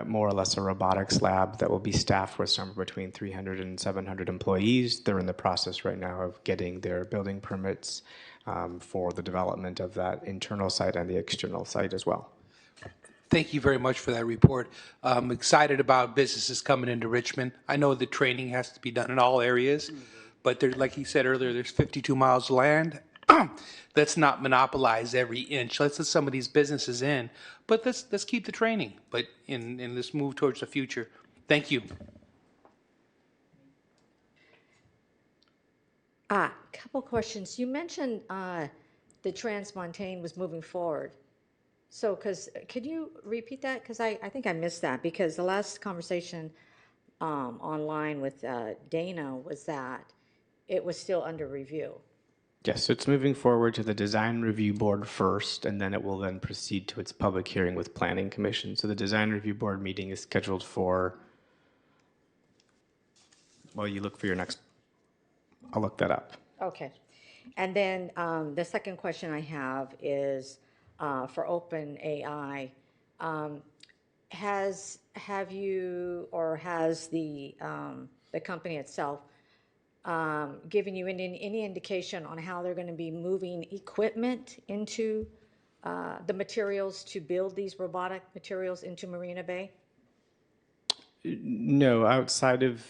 more or less a robotics lab that will be staffed with somewhere between 300 and 700 employees. They're in the process right now of getting their building permits for the development of that internal site and the external site as well. Thank you very much for that report. I'm excited about businesses coming into Richmond. I know the training has to be done in all areas, but there, like he said earlier, there's 52 miles of land. Let's not monopolize every inch. Let's let some of these businesses in, but let's keep the training. But in let's move towards the future. Thank you. Couple questions. You mentioned the Transmontane was moving forward. So, could you repeat that? Because I think I missed that, because the last conversation online with Dana was that it was still under review. Yes, so it's moving forward to the design review board first, and then it will then proceed to its public hearing with planning commission. So the design review board meeting is scheduled for, well, you look for your next, I'll look that up. Okay. And then the second question I have is for OpenAI. Have you, or has the company itself given you any indication on how they're going to be moving equipment into the materials to build these robotic materials into Marina Bay? No, outside of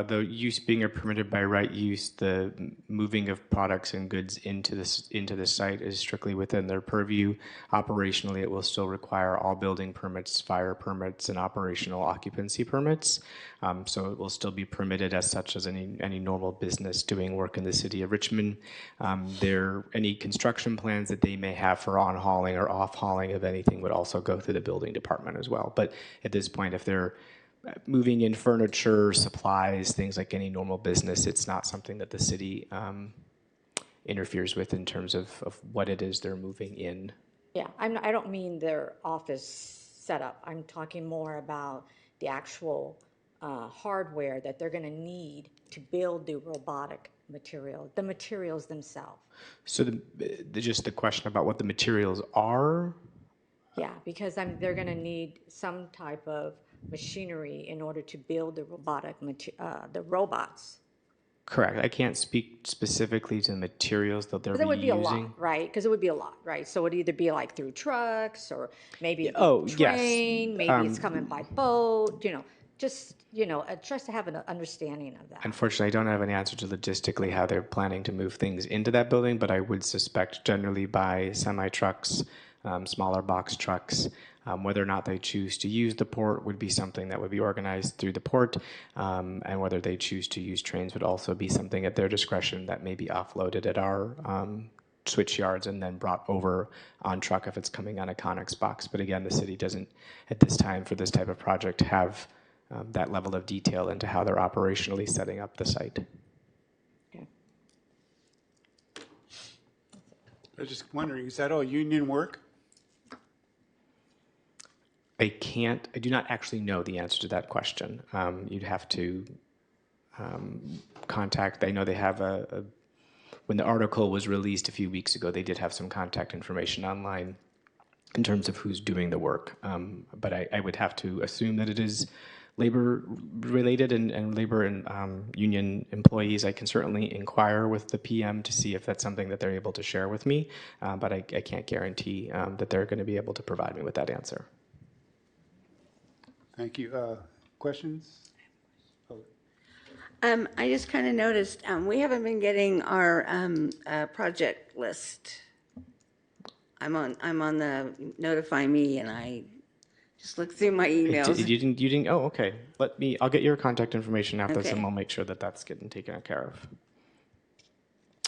the use being permitted by right use, the moving of products and goods into the site is strictly within their purview. Operationally, it will still require all building permits, fire permits, and operational occupancy permits. So it will still be permitted as such as any normal business doing work in the city of Richmond. Any construction plans that they may have for on-hauling or off-hauling of anything would also go through the building department as well. But at this point, if they're moving in furniture, supplies, things like any normal business, it's not something that the city interferes with in terms of what it is they're moving in. Yeah, I don't mean their office setup. I'm talking more about the actual hardware that they're going to need to build the robotic material, the materials themselves. So just the question about what the materials are? Yeah, because they're going to need some type of machinery in order to build the robots. Correct. I can't speak specifically to the materials that they're using. It would be a lot, right? Because it would be a lot, right? So it would either be like through trucks, or maybe train, maybe it's coming by boat, just to have an understanding of that. Unfortunately, I don't have an answer to logistically how they're planning to move things into that building, but I would suspect generally by semi-trucks, smaller box trucks. Whether or not they choose to use the port would be something that would be organized through the port, and whether they choose to use trains would also be something at their discretion that may be offloaded at our switch yards and then brought over on truck if it's coming on a Connex box. But again, the city doesn't, at this time for this type of project, have that level of detail into how they're operationally setting up the site. I was just wondering, is that all union work? I do not actually know the answer to that question. You'd have to contact, I know they have when the article was released a few weeks ago, they did have some contact information online in terms of who's doing the work. But I would have to assume that it is labor-related and labor and union employees, I can certainly inquire with the PM to see if that's something that they're able to share with me, but I can't guarantee that they're going to be able to provide me with that answer. Thank you. Questions? I just kind of noticed, we haven't been getting our project list. I'm on the notify me, and I just looked through my emails. You didn't, oh, okay. I'll get your contact information after this, Okay. and we'll make sure that that's getting taken care of.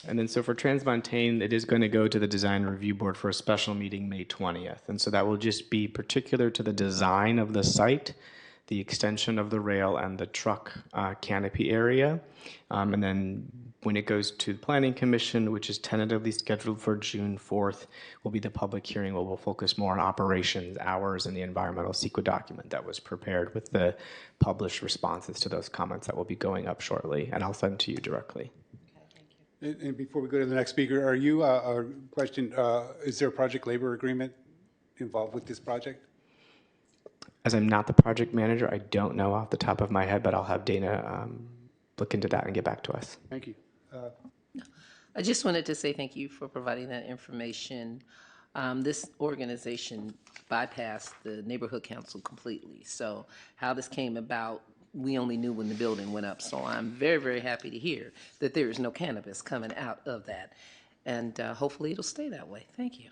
And then so for Transmontane, it is going to go to the Design Review Board for a special meeting May 20th. And so that will just be particular to the design of the site, the extension of the rail and the truck canopy area. And then when it goes to the Planning Commission, which is tentatively scheduled for June 4th, will be the public hearing where we'll focus more on operations, hours, and the environmental CEQA document that was prepared with the published responses to those comments that will be going up shortly. And I'll send to you directly. And before we go to the next speaker, are you, question, is there a project labor agreement involved with this project? As I'm not the project manager, I don't know off the top of my head, but I'll have Dana look into that and get back to us. Thank you. I just wanted to say thank you for providing that information. This organization bypassed the neighborhood council completely. So how this came about, we only knew when the building went up. So I'm very, very happy to hear that there is no cannabis coming out of that. And hopefully it'll stay that way. Thank you.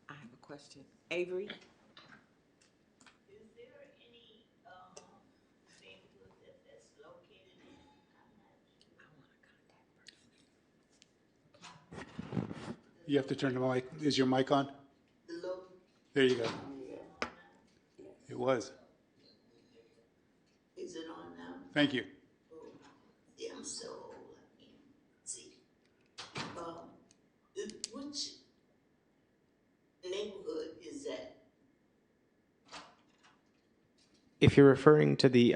I have a question. Avery? You have to turn the mic. Is your mic on? There you go. It was. Is it on now? Thank you. Yeah, I'm so old, I can't see. Which neighborhood is that? If you're referring to the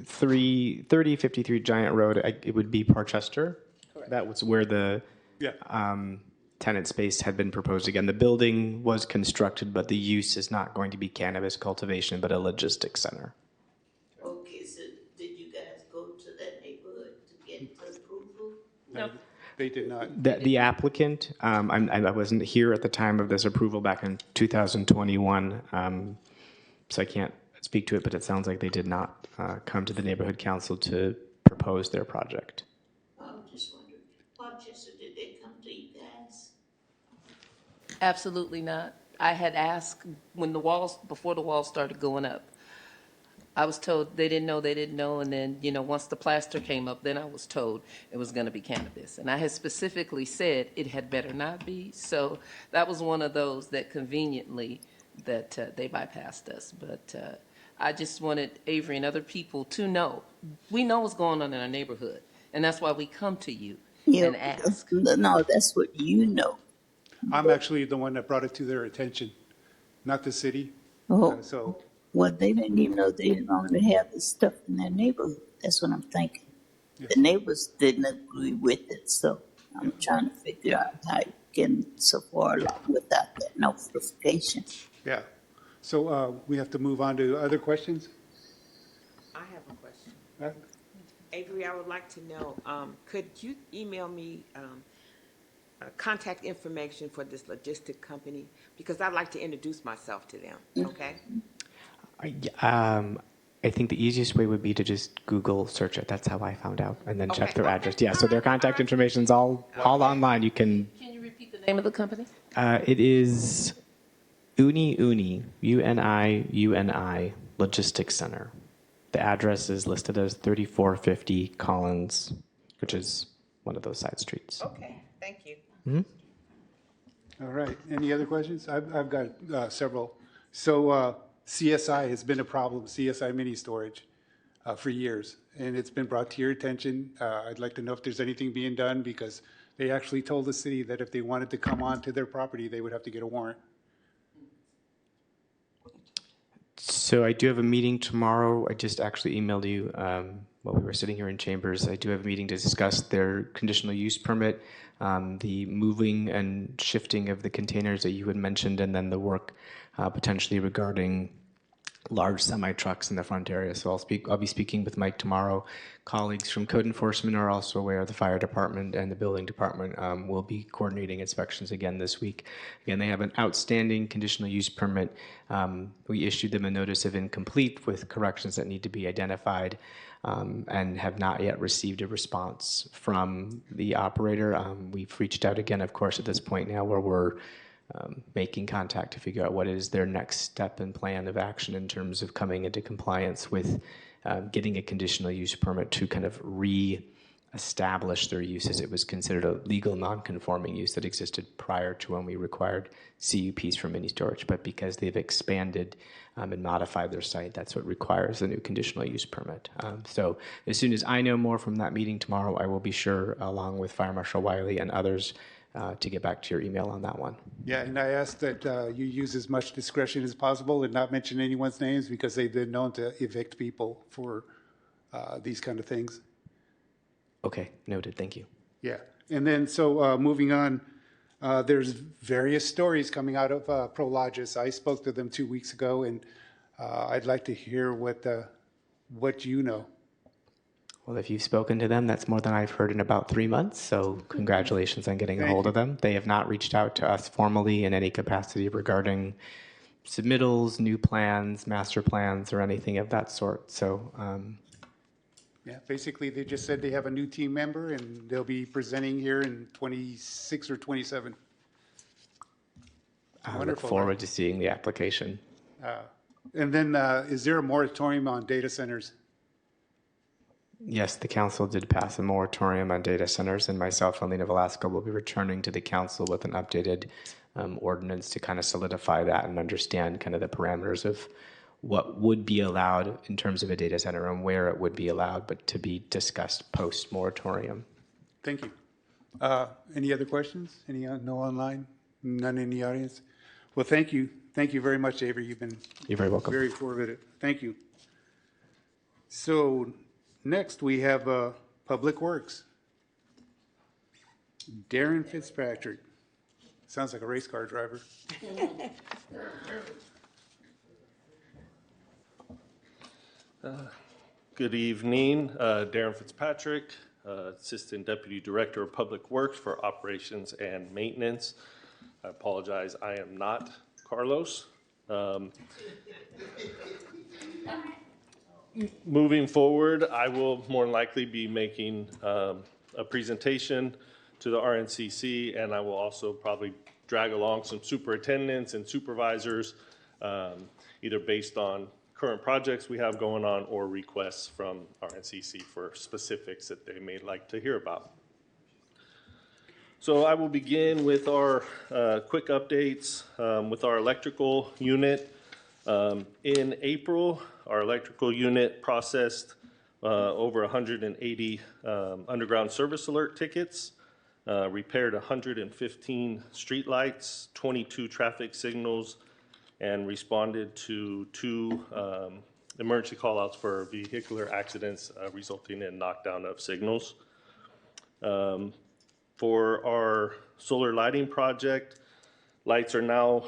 3053 Giant Road, it would be Parchester. Correct. That was where the tenant space had been proposed. Again, the building was constructed, but the use is not going to be cannabis cultivation, but a logistics center. Okay, so did you guys go to that neighborhood to get approval? No. They did not. The applicant, I wasn't here at the time of this approval back in 2021, so I can't speak to it, but it sounds like they did not come to the neighborhood council to propose their project. I'm just wondering, Parchester, did they come to you guys? Absolutely not. I had asked when before the walls started going up. I was told they didn't know, and then, once the plaster came up, then I was told it was going to be cannabis. And I had specifically said it had better not be, so that was one of those that conveniently that they bypassed us. But I just wanted Avery and other people to know, we know what's going on in our neighborhood, and that's why we come to you and ask. No, that's what you know. I'm actually the one that brought it to their attention, not the city. Oh. So. Well, they didn't even know they didn't want to have this stuff in their neighborhood. That's what I'm thinking. Yeah. The neighbors didn't agree with it, so I'm trying to figure out how you can so far along without that notification. Yeah. So we have to move on to other questions? I have a question. Avery, I would like to know, could you email me contact information for this logistic company? Because I'd like to introduce myself to them, okay? I think the easiest way would be to just Google search it. That's how I found out, and then check their address. Yeah, so their contact information's all online. You can. Can you repeat the name of the company? It is Uni Logistics Center. The address is listed as 3450 Collins, which is one of those side streets. Okay, thank you. Mm-hmm. All right. Any other questions? I've got several. So CSI has been a problem, CSI mini storage, for years, and it's been brought to your attention. I'd like to know if there's anything being done, because they actually told the city that if they wanted to come onto their property, they would have to get a warrant. So I do have a meeting tomorrow. I just actually emailed you while we were sitting here in chambers. I do have a meeting to discuss their conditional use permit, the moving and shifting of the containers that you had mentioned, and then the work potentially regarding large semi trucks in the front area. So I'll be speaking with Mike tomorrow. Colleagues from code enforcement are also aware. The fire department and the building department will be coordinating inspections again this week. Again, they have an outstanding conditional use permit. We issued them a notice of incomplete with corrections that need to be identified, and have not yet received a response from the operator. We've reached out again, of course, at this point now where we're making contact to figure out what is their next step and plan of action in terms of coming into compliance with getting a conditional use permit to kind of re-establish their use, as it was considered a legal non-conforming use that existed prior to when we required CUPs for mini storage. But because they've expanded and modified their site, that's what requires the new conditional use permit. So as soon as I know more from that meeting tomorrow, I will be sure, along with Fire Marshal Wiley and others, to get back to your email on that one. Yeah, and I ask that you use as much discretion as possible and not mention anyone's names, because they've been known to evict people for these kind of things. Okay, noted. Thank you. Yeah, and then so moving on, there's various stories coming out of Prologis. I spoke to them 2 weeks ago, and I'd like to hear what you know. Well, if you've spoken to them, that's more than I've heard in about 3 months. So congratulations on getting a hold of them. They have not reached out to us formally in any capacity regarding submittals, new plans, master plans, or anything of that sort. So Yeah, basically, they just said they have a new team member, and they'll be presenting here in 26 or 27. I look Wonderful. forward to seeing the application. And then, is there a moratorium on data centers? Yes, the council did pass a moratorium on data centers, and myself and Lena Velasco will be returning to the council with an updated ordinance to kind of solidify that and understand kind of the parameters of what would be allowed in terms of a data center and where it would be allowed, but to be discussed post-moratorium. Thank you. Any other questions? Any, no online? None in the audience? Well, thank you. Thank you very much, Avery. You've been You're very welcome. very informative. Thank you. So next we have Public Works. Darren Fitzpatrick. Sounds like a race car driver. Good evening, Darren Fitzpatrick, Assistant Deputy Director of Public Works for Operations and Maintenance. I apologize, I am not Carlos. Moving forward, I will more than likely be making a presentation to the RNCC, and I will also probably drag along some superintendents and supervisors, either based on current projects we have going on or requests from RNCC for specifics that they may like to hear about. So I will begin with our quick updates with our electrical unit. In April, our electrical unit processed over 180 underground service alert tickets, repaired 115 streetlights, 22 traffic signals, and responded to 2 emergency callouts for vehicular accidents resulting in knockdown of signals. For our solar lighting project, lights are now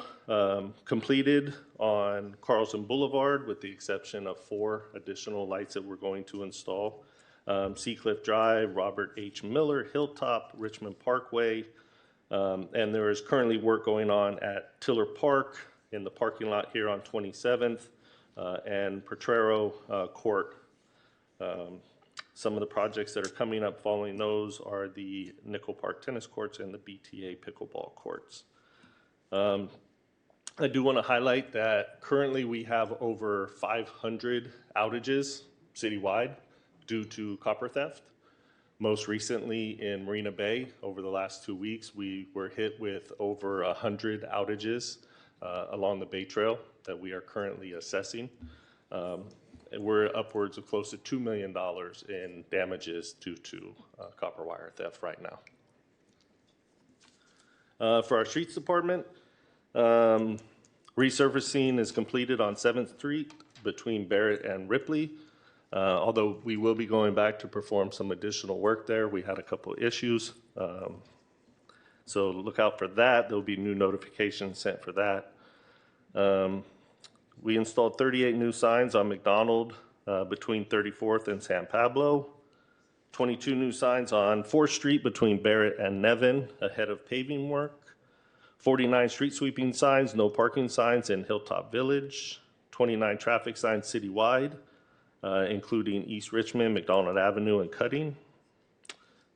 completed on Carlson Boulevard, with the exception of 4 additional lights that we're going to install. Seacliff Drive, Robert H. Miller, Hilltop, Richmond Parkway, and there is currently work going on at Tiller Park in the parking lot here on 27th, and Potrero Court. Some of the projects that are coming up following those are the Nickel Park tennis courts and the BTA pickleball courts. I do want to highlight that currently we have over 500 outages citywide due to copper theft. Most recently in Marina Bay, over the last 2 weeks, we were hit with over 100 outages along the Bay Trail that we are currently assessing. And we're upwards of close to $2 million in damages due to copper wire theft right now. For our streets department, resurfacing is completed on 7th Street between Barrett and Ripley. Although we will be going back to perform some additional work there. We had a couple issues. So look out for that. There'll be new notifications sent for that. We installed 38 new signs on McDonald between 34th and San Pablo, 22 new signs on 4th Street between Barrett and Nevin ahead of paving work, 49 street sweeping signs, no parking signs in Hilltop Village, 29 traffic signs citywide, including East Richmond, McDonald Avenue, and Cutting,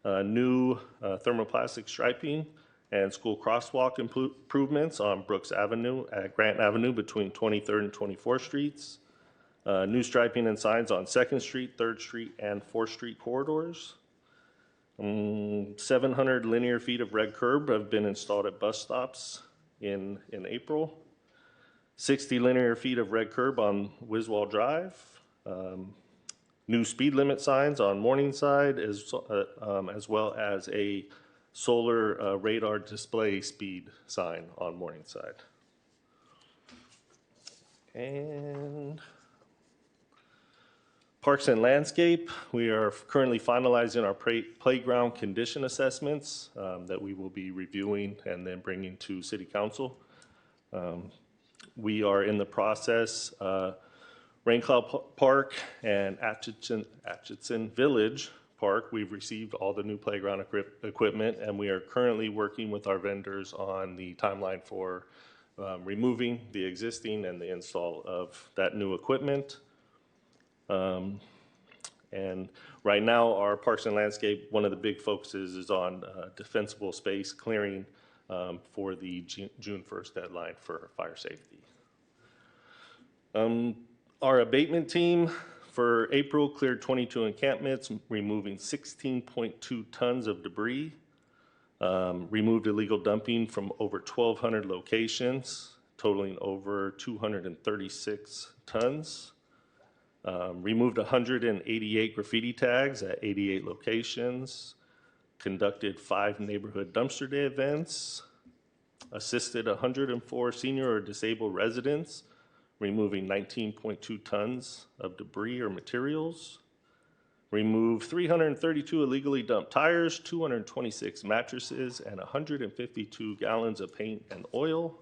new thermoplastic striping and school crosswalk improvements on Brooks Avenue at Grant Avenue between 23rd and 24th Streets, new striping and signs on 2nd Street, 3rd Street, and 4th Street corridors. 700 linear feet of red curb have been installed at bus stops in April. 60 linear feet of red curb on Wiswall Drive. New speed limit signs on Morningside, as well as a solar radar display speed sign on Morningside. And Parks and Landscape, we are currently finalizing our playground condition assessments that we will be reviewing and then bringing to City Council. We are in the process, Rain Cloud Park and Atchison Village Park, we've received all the new playground equipment, and we are currently working with our vendors on the timeline for removing the existing and the install of that new equipment. And right now, our Parks and Landscape, one of the big focuses is on defensible space clearing for the June 1st deadline for fire safety. Our abatement team for April cleared 22 encampments, removing 16.2 tons of debris, removed illegal dumping from over 1,200 locations, totaling over 236 tons, removed 188 graffiti tags at 88 locations, conducted 5 neighborhood dumpster day events, assisted 104 senior or disabled residents, removing 19.2 tons of debris or materials, removed 332 illegally dumped tires, 226 mattresses, and 152 gallons of paint and oil,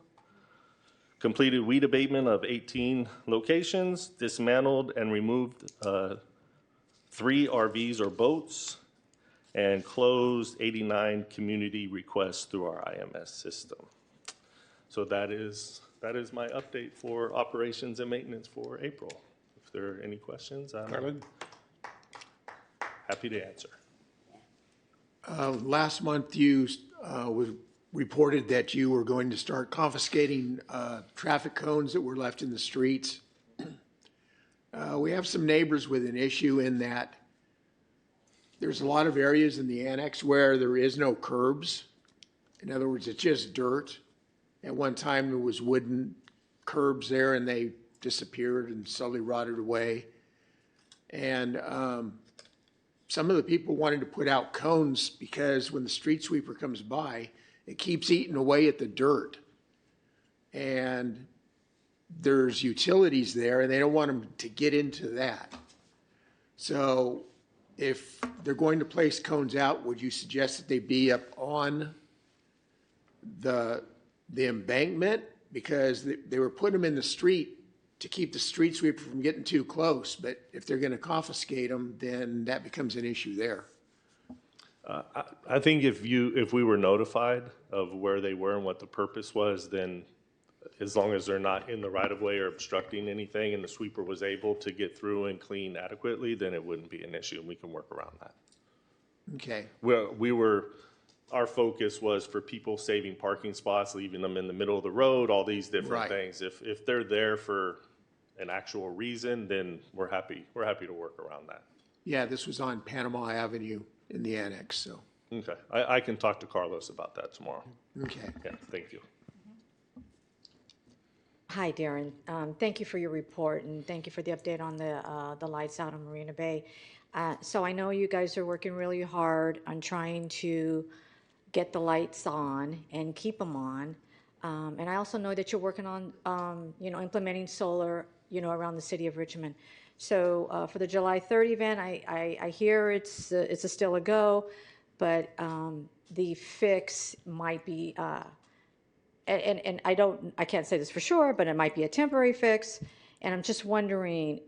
completed weed abatement of 18 locations, dismantled and removed 3 RVs or boats, and closed 89 community requests through our IMS system. So that is my update for operations and maintenance for April. If there are any questions, I'm happy to answer. Last month, you reported that you were going to start confiscating traffic cones that were left in the streets. We have some neighbors with an issue in that there's a lot of areas in the annex where there is no curbs. In other words, it's just dirt. At one time, there was wooden curbs there, and they disappeared and slowly rotted away. And some of the people wanted to put out cones because when the street sweeper comes by, it keeps eating away at the dirt. And there's utilities there, and they don't want them to get into that. So if they're going to place cones out, would you suggest that they be up on the embankment? Because they were putting them in the street to keep the street sweeper from getting too close. But if they're going to confiscate them, then that becomes an issue there. I think if we were notified of where they were and what the purpose was, then as long as they're not in the right of way or obstructing anything and the sweeper was able to get through and clean adequately, then it wouldn't be an issue and we can work around that. Okay. Our focus was for people saving parking spots, leaving them in the middle of the road, all these different things. If they're there for an actual reason, then we're happy to work around that. Yeah, this was on Panama Avenue in the annex, so. Okay, I can talk to Carlos about that tomorrow. Okay. Yeah, thank you. Hi, Darren. Thank you for your report, and thank you for the update on the lights out on Marina Bay. So I know you guys are working really hard on trying to get the lights on and keep them on. And I also know that you're working on, implementing solar, around the city of Richmond. So for the July 3rd event, I hear it's still a go, but the fix might be and I can't say this for sure, but it might be a temporary fix. And I'm just wondering,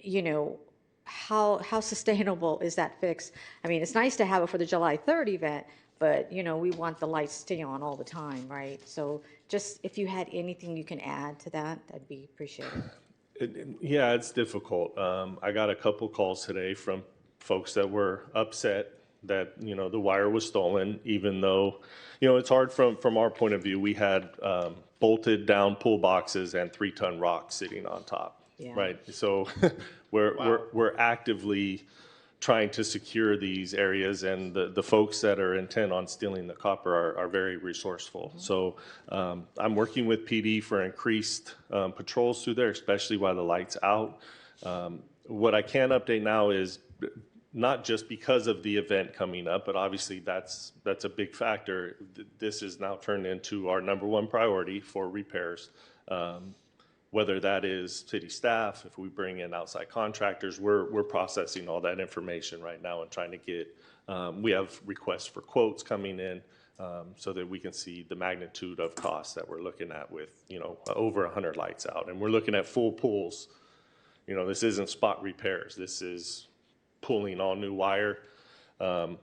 you know, how sustainable is that fix? I mean, it's nice to have it for the July 3rd event, but, you know, we want the lights to stay on all the time, right? So just if you had anything you can add to that, that'd be appreciated. Yeah, it's difficult. I got a couple calls today from folks that were upset that, you know, the wire was stolen, even though, you know, it's hard from our point of view. We had bolted down pull boxes and 3-ton rocks sitting on top, Yeah. right? So we're actively trying to secure these areas, and the folks that are intent on stealing the copper are very resourceful. So I'm working with PD for increased patrols through there, especially while the light's out. What I can update now is not just because of the event coming up, but obviously that's a big factor. This is now turned into our #1 priority for repairs. Whether that is city staff, if we bring in outside contractors, we're processing all that information right now and trying to get, we have requests for quotes coming in so that we can see the magnitude of costs that we're looking at with, you know, over 100 lights out. And we're looking at full pulls. You know, this isn't spot repairs. This is pulling all new wire.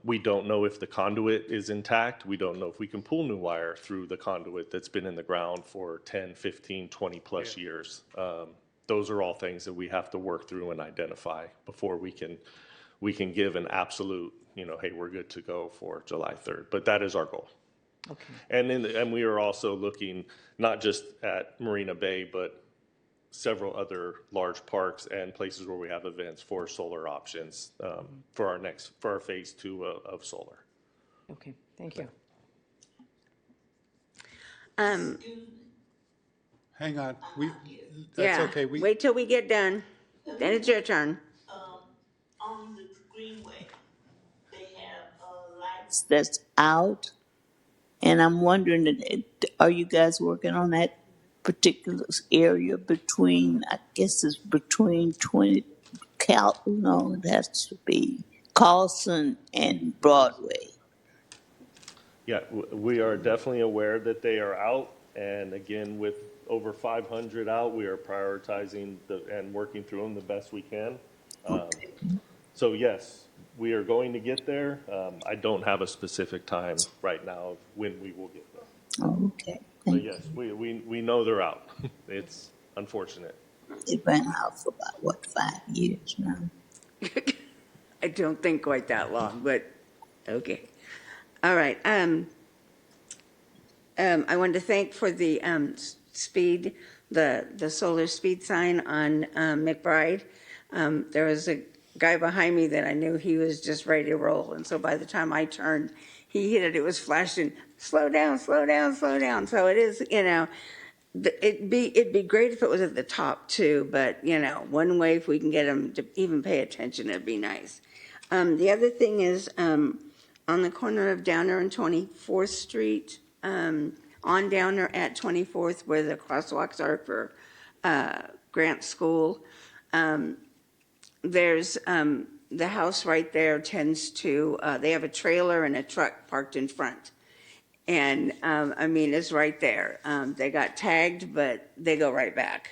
We don't know if the conduit is intact. We don't know if we can pull new wire through the conduit that's been in the ground for 10, 15, 20 plus years. Those are all things that we have to work through and identify before we can give an absolute, you know, hey, we're good to go for July 3rd. But that is our goal. Okay. And we are also looking not just at Marina Bay, but several other large parks and places where we have events for solar options for our phase 2 of solar. Okay, thank you. Hang on, that's Yeah, okay. wait till we get done, then it's your turn. On the greenway, they have lights that's out, and I'm wondering, are you guys working on that particular area between, I guess it's between 20, no, it has to be Carlson and Broadway. Yeah, we are definitely aware that they are out. And again, with over 500 out, we are prioritizing and working through them the best we can. So yes, we are going to get there. I don't have a specific time right now of when we will get there. Okay. But yes, we know they're out. It's unfortunate. It ran out for about, what, 5 years now? I don't think quite that long, but okay. All right. I wanted to thank for the speed, the solar speed sign on McBride. There was a guy behind me that I knew he was just ready to roll, and so by the time I turned, he hit it. It was flashing, slow down, slow down, slow down. So it is, you know, it'd be great if it was at the top too, but you know, one way if we can get them to even pay attention, it'd be nice. The other thing is on the corner of Downer and 24th Street, on Downer at 24th, where the crosswalks are for Grant School. There's the house right there tends to, they have a trailer and a truck parked in front. And I mean, it's right there. They got tagged, but they go right back.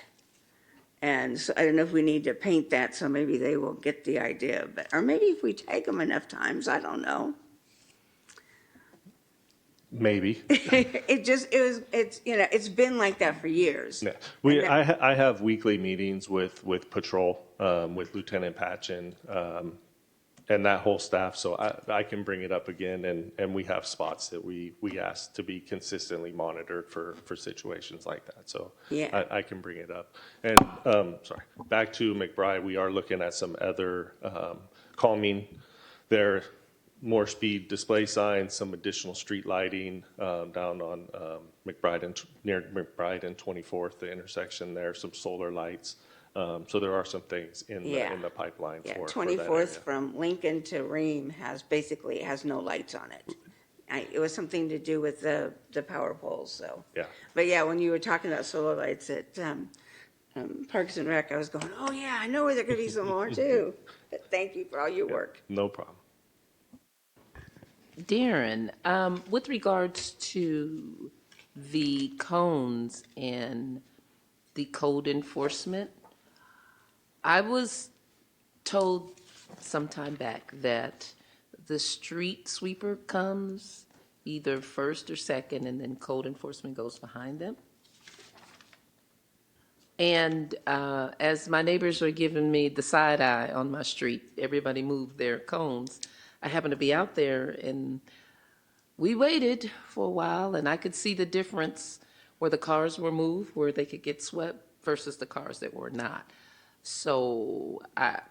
And so I don't know if we need to paint that, so maybe they will get the idea. But or maybe if we tag them enough times, I don't know. Maybe. It's you know, it's been like that for years. Yeah. I have weekly meetings with patrol, with Lieutenant Patchen, and that whole staff, so I can bring it up again, and we have spots that we ask to be consistently monitored for situations like that, so yeah. I can bring it up. And, sorry, back to McBride, we are looking at some other calming there, more speed display signs, some additional street lighting down on McBride and near McBride and 24th, the intersection there, some solar lights. So there are some things in the pipeline for 24th from Lincoln to Ream has no lights on it. It was something to do with the power poles. So yeah. But yeah, when you were talking about solar lights at Parks and Rec, I was going, oh yeah, I know where there could be some more too. But thank you for all your work. No problem. Darren, with regards to the cones and the code enforcement. I was told some time back that the street sweeper comes either first or second, and then code enforcement goes behind them. And as my neighbors were giving me the side eye on my street, everybody moved their cones. I happened to be out there, and we waited for a while, and I could see the difference where the cars were moved, where they could get swept, versus the cars that were not. So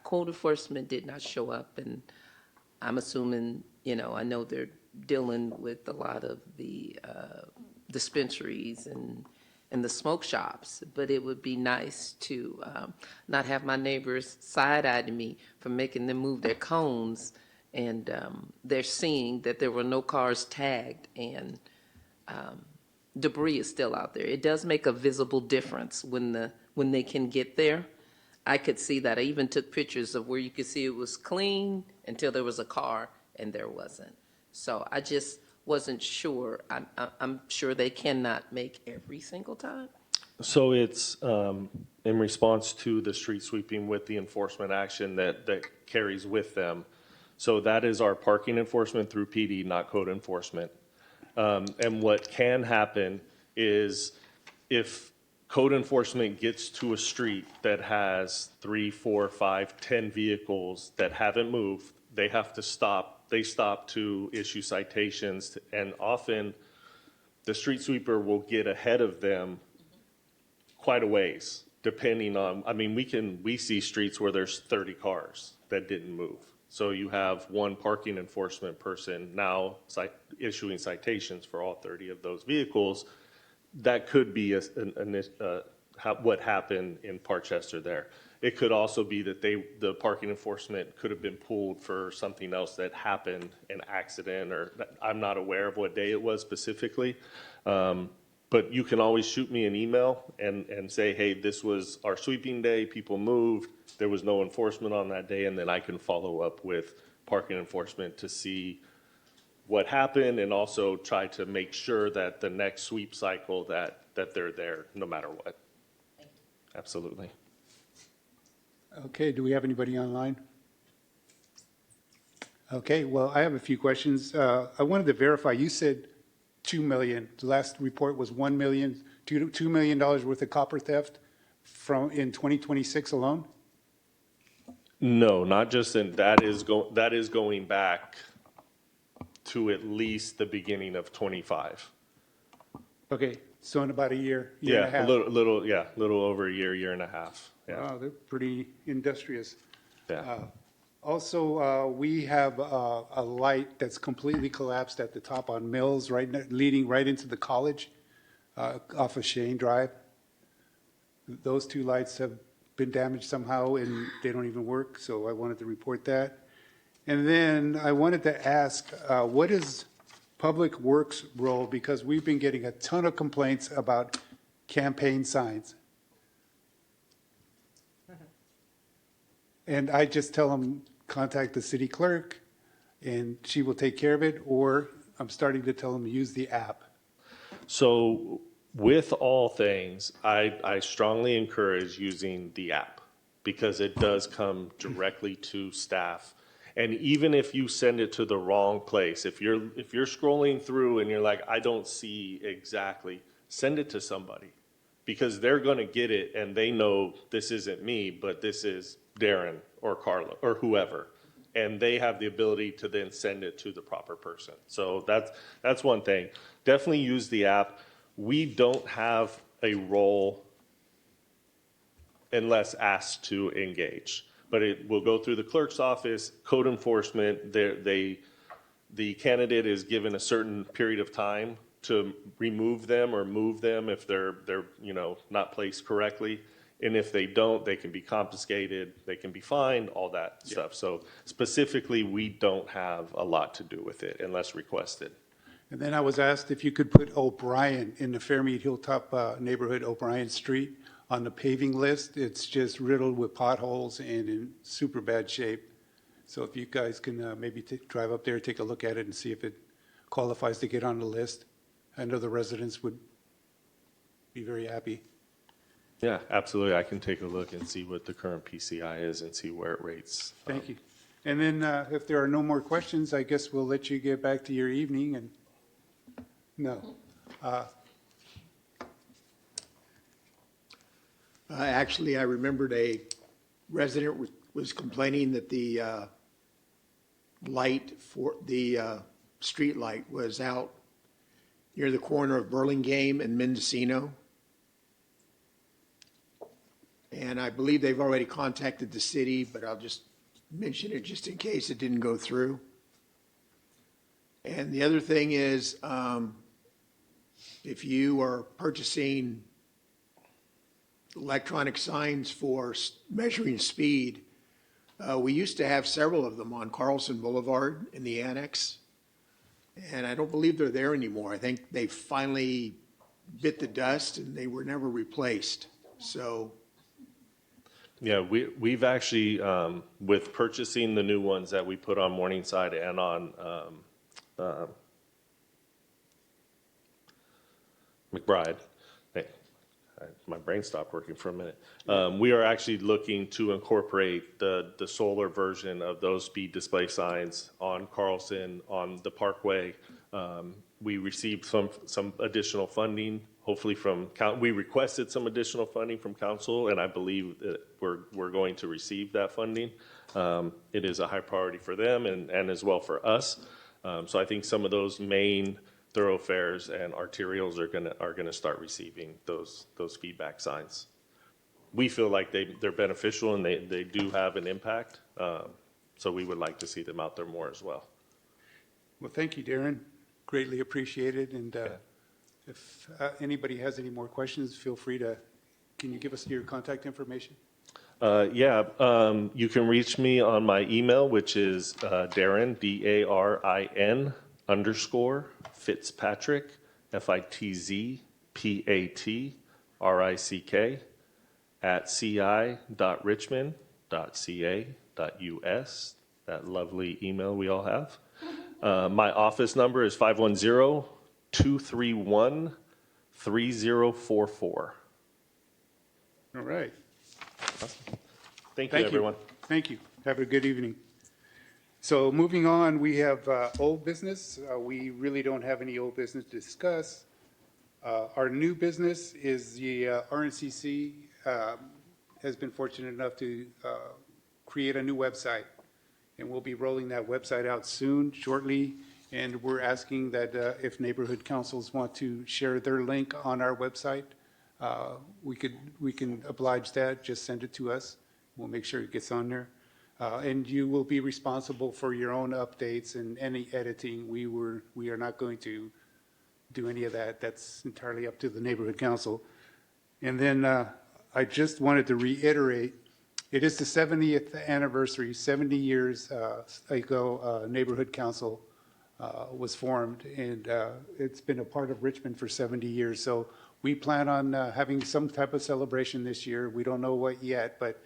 code enforcement did not show up, and I'm assuming, I know they're dealing with a lot of the dispensaries and the smoke shops, but it would be nice to not have my neighbors side-eyeing me for making them move their cones, and they're seeing that there were no cars tagged, and debris is still out there. It does make a visible difference when they can get there. I could see that. I even took pictures of where you could see it was clean until there was a car and there wasn't. So I just wasn't sure. I'm sure they cannot make every single time. So it's in response to the street sweeping with the enforcement action that carries with them. So that is our parking enforcement through PD, not code enforcement. And what can happen is if code enforcement gets to a street that has 3, 4, 5, 10 vehicles that haven't moved, they have to stop. They stop to issue citations, and often the street sweeper will get ahead of them quite a ways, depending on, we see streets where there's 30 cars that didn't move. So you have one parking enforcement person now issuing citations for all 30 of those vehicles. That could be what happened in Parchester there. It could also be that the parking enforcement could have been pulled for something else that happened, an accident, or I'm not aware of what day it was specifically. But you can always shoot me an email and say, hey, this was our sweeping day, people moved, there was no enforcement on that day, and then I can follow up with parking enforcement to see what happened and also try to make sure that the next sweep cycle that they're there no matter what. Absolutely. Okay, do we have anybody online? Okay, well, I have a few questions. I wanted to verify, you said 2 million. The last report was 1 million, $2 million worth of copper theft in 2026 alone? No, not just that is going back to at least the beginning of 25. Okay, so in about a year and a half. Little over a year and a half. Yeah. Wow, they're pretty industrious. Yeah. Also, we have a light that's completely collapsed at the top on Mills, leading right into the college off of Shane Drive. Those two lights have been damaged somehow, and they don't even work, so I wanted to report that. And then I wanted to ask, what is Public Works' role? Because we've been getting a ton of complaints about campaign signs. And I just tell them, contact the city clerk, and she will take care of it, or I'm starting to tell them to use the app. So with all things, I strongly encourage using the app because it does come directly to staff. And even if you send it to the wrong place, if you're scrolling through and you're like, I don't see exactly, send it to somebody because they're going to get it and they know this isn't me, but this is Darren or Carla or whoever. And they have the ability to then send it to the proper person. So that's one thing. Definitely use the app. We don't have a role unless asked to engage. But it will go through the clerk's office, code enforcement. The candidate is given a certain period of time to remove them or move them if they're not placed correctly. And if they don't, they can be confiscated, they can be fined, all that stuff. So specifically, we don't have a lot to do with it unless requested. And then I was asked if you could put O'Brien in the Fairmead Hilltop neighborhood, O'Brien Street, on the paving list. It's just riddled with potholes and in super bad shape. So if you guys can maybe drive up there, take a look at it and see if it qualifies to get on the list. I know the residents would be very happy. Yeah, absolutely. I can take a look and see what the current PCI is and see where it rates. Thank you. And then if there are no more questions, I guess we'll let you get back to your evening. And no. Actually, I remembered a resident was complaining that the light for the street light was out near the corner of Burlingame and Mendocino. And I believe they've already contacted the city, but I'll just mention it just in case it didn't go through. And the other thing is, if you are purchasing electronic signs for measuring speed, we used to have several of them on Carlson Boulevard in the annex. And I don't believe they're there anymore. I think they finally bit the dust and they were never replaced. So. Yeah, we've actually, with purchasing the new ones that we put on Morningside and on McBride, my brain stopped working for a minute. We are actually looking to incorporate the solar version of those speed display signs on Carlson, on the Parkway. We received some additional funding, hopefully we requested some additional funding from council, and I believe that we're going to receive that funding. It is a high priority for them and as well for us. So I think some of those main thoroughfares and arterials are gonna start receiving those feedback signs. We feel like they're beneficial and they do have an impact. So we would like to see them out there more as well. Well, thank you, Darren. Greatly appreciated. And if anybody has any more questions, feel free to, can you give us your contact information? You can reach me on my email, which is Darren, DARIN _Fitzpatrick, FITZPATRICK @ci.richmond.ca.us. That lovely email we all have. My office number is 510-231-3044. All right. Awesome. Thank you, everyone. Thank you. Have a good evening. So moving on, we have old business. We really don't have any old business to discuss. Our new business is the RNCC has been fortunate enough to create a new website. And we'll be rolling that website out soon, shortly. And we're asking that if neighborhood councils want to share their link on our website, we can oblige that. Just send it to us. We'll make sure it gets on there. And you will be responsible for your own updates and any editing. We are not going to do any of that. That's entirely up to the neighborhood council. And then I just wanted to reiterate, it is the 70th anniversary. 70 years ago, neighborhood council was formed, and it's been a part of Richmond for 70 years. So we plan on having some type of celebration this year. We don't know what yet, but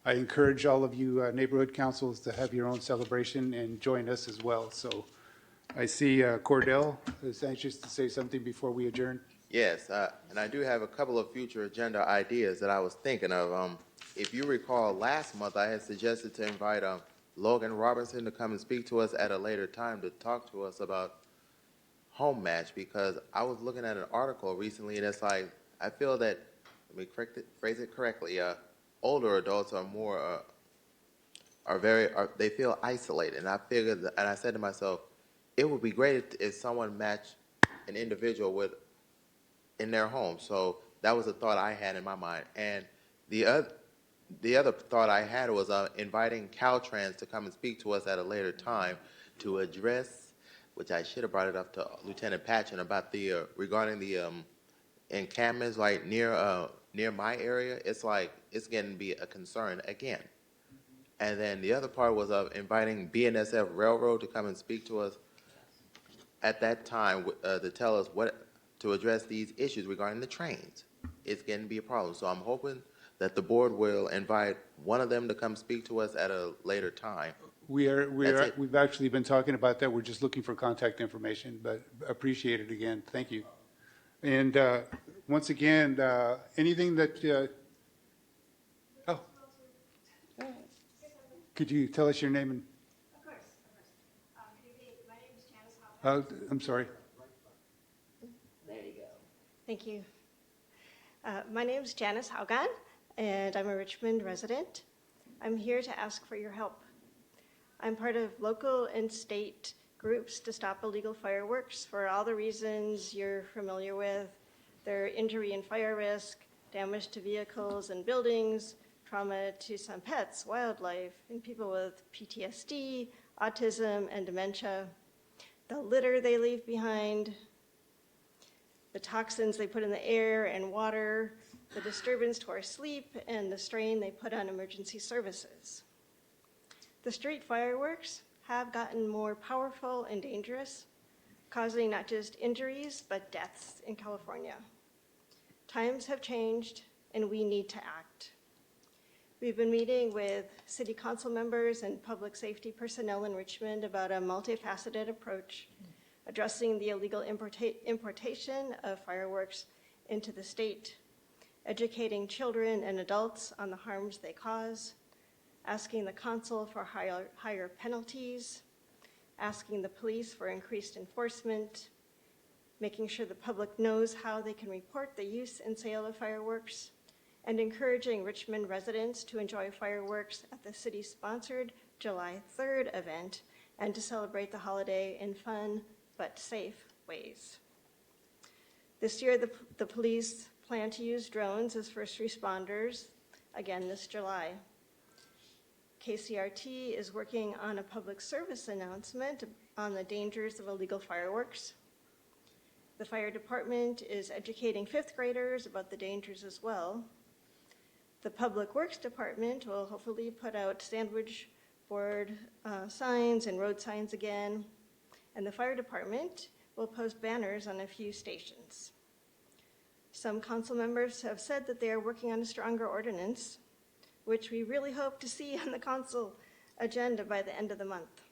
I encourage all of you neighborhood councils to have your own celebration and join us as well. So I see Cordell is anxious to say something before we adjourn. Yes, and I do have a couple of future agenda ideas that I was thinking of. If you recall, last month I had suggested to invite Logan Robinson to come and speak to us at a later time to talk to us about home match, because I was looking at an article recently and it's like, I feel that, let me phrase it correctly, older adults are more, they feel isolated. And I figured, and I said to myself, it would be great if someone matched an individual in their home. So that was a thought I had in my mind. And the other thought I had was inviting Caltrans to come and speak to us at a later time to address, which I should have brought it up to Lieutenant Patchen about regarding the encampments like near my area. It's like it's getting to be a concern again. And then the other part was inviting BNSF Railroad to come and speak to us at that time to tell us to address these issues regarding the trains. It's getting to be a problem. So I'm hoping that the board will invite one of them to come speak to us at a later time. We've actually been talking about that. We're just looking for contact information, but appreciate it again. Thank you. And once again, anything that, oh, could you tell us your name and? Of course. Good evening. My name is Janice Hopkins. I'm sorry. There you go. Thank you. My name is Janice Haugan, and I'm a Richmond resident. I'm here to ask for your help. I'm part of local and state groups to stop illegal fireworks for all the reasons you're familiar with. Their injury and fire risk, damage to vehicles and buildings, trauma to some pets, wildlife, and people with PTSD, autism, and dementia, the litter they leave behind, the toxins they put in the air and water, the disturbance to our sleep, and the strain they put on emergency services. The street fireworks have gotten more powerful and dangerous, causing not just injuries, but deaths in California. Times have changed, and we need to act. We've been meeting with city council members and public safety personnel in Richmond about a multifaceted approach addressing the illegal importation of fireworks into the state, educating children and adults on the harms they cause, asking the council for higher penalties, asking the police for increased enforcement, making sure the public knows how they can report the use and sale of fireworks, and encouraging Richmond residents to enjoy fireworks at the city-sponsored July 3rd event and to celebrate the holiday in fun but safe ways. This year, the police plan to use drones as first responders, again this July. KCRT is working on a public service announcement on the dangers of illegal fireworks. The fire department is educating fifth graders about the dangers as well. The Public Works Department will hopefully put out sandwich board signs and road signs again. And the fire department will post banners on a few stations. Some council members have said that they are working on a stronger ordinance, which we really hope to see on the council agenda by the end of the month.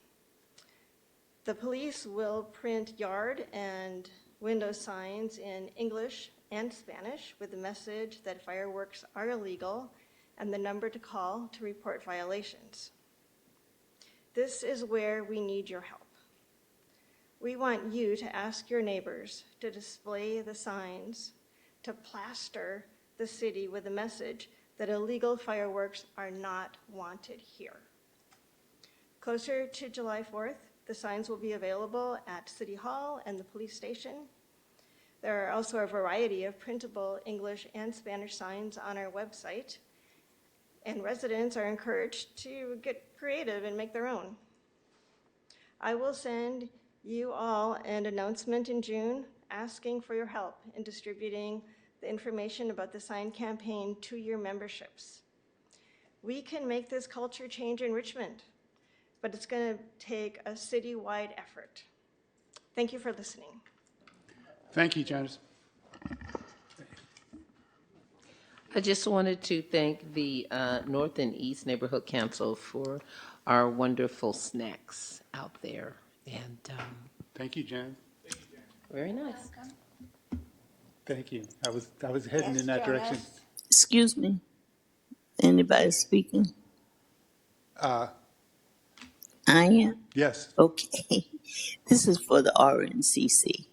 The police will print yard and window signs in English and Spanish with the message that fireworks are illegal and the number to call to report violations. This is where we need your help. We want you to ask your neighbors to display the signs, to plaster the city with a message that illegal fireworks are not wanted here. Closer to July 4th, the signs will be available at City Hall and the police station. There are also a variety of printable English and Spanish signs on our website, and residents are encouraged to get creative and make their own. I will send you all an announcement in June asking for your help in distributing the information about the sign campaign to your memberships. We can make this culture change in Richmond, but it's going to take a citywide effort. Thank you for listening. Thank you, Janice. I just wanted to thank the North and East Neighborhood Council for our wonderful snacks out there. And thank you, Jan. Very nice. Thank you. I was heading in that direction. Excuse me. Anybody speaking? I am? Yes. Okay. This is for the RNCC.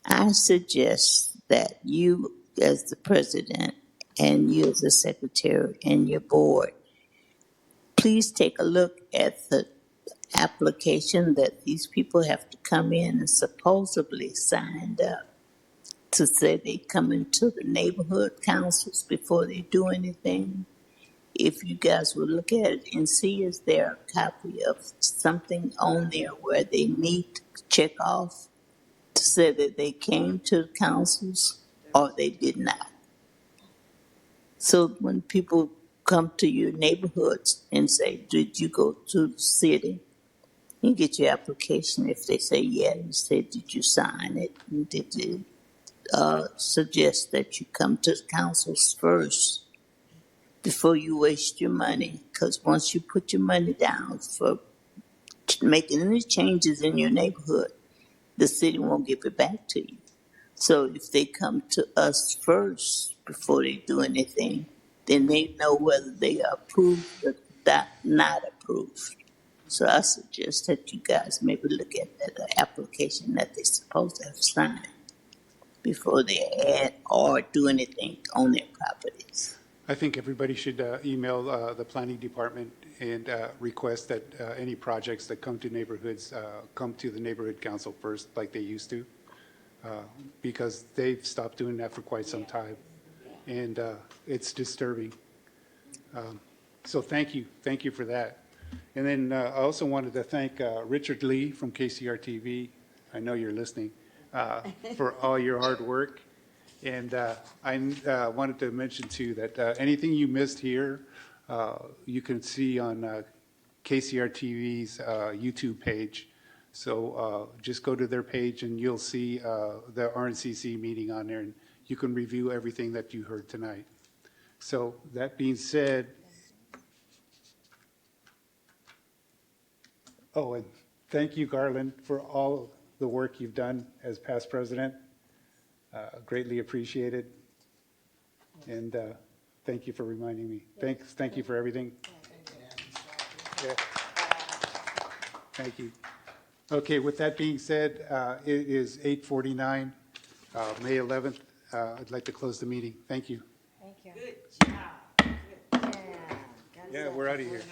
I suggest that you, as the president, and you as the secretary and your board, please take a look at the application that these people have to come in and supposedly signed up to say they come into the neighborhood councils before they do anything. If you guys would look at it and see, is there a copy of something on there where they need to check off to say that they came to the councils or they did not? So when people come to your neighborhoods and say, did you go to the city? You get your application. If they say yeah, you say, did you sign it? And did you suggest that you come to the councils first before you waste your money? Because once you put your money down for making any changes in your neighborhood, the city won't give it back to you. So if they come to us first before they do anything, then they know whether they are approved or not approved. So I suggest that you guys maybe look at that application that they're supposed to have signed before they add or do anything on their properties. I think everybody should email the planning department and request that any projects that come to neighborhoods come to the neighborhood council first, like they used to, because they've stopped doing that for quite some time, and it's disturbing. So thank you for that. And then I also wanted to thank Richard Lee from KCR TV. I know you're listening, for all your hard work. And I wanted to mention too that anything you missed here, you can see on KCR TV's YouTube page. So just go to their page and you'll see the RNCC meeting on there, and you can review everything that you heard tonight. So that being said, oh, and thank you, Garland, for all the work you've done as past president. Greatly appreciated. And thank you for reminding me. Thank you for everything. Yeah. Thank you. Okay, with that being said, it is 8:49, May 11th. I'd like to close the meeting. Thank you. Thank you. Good job. Yeah, we're out of here.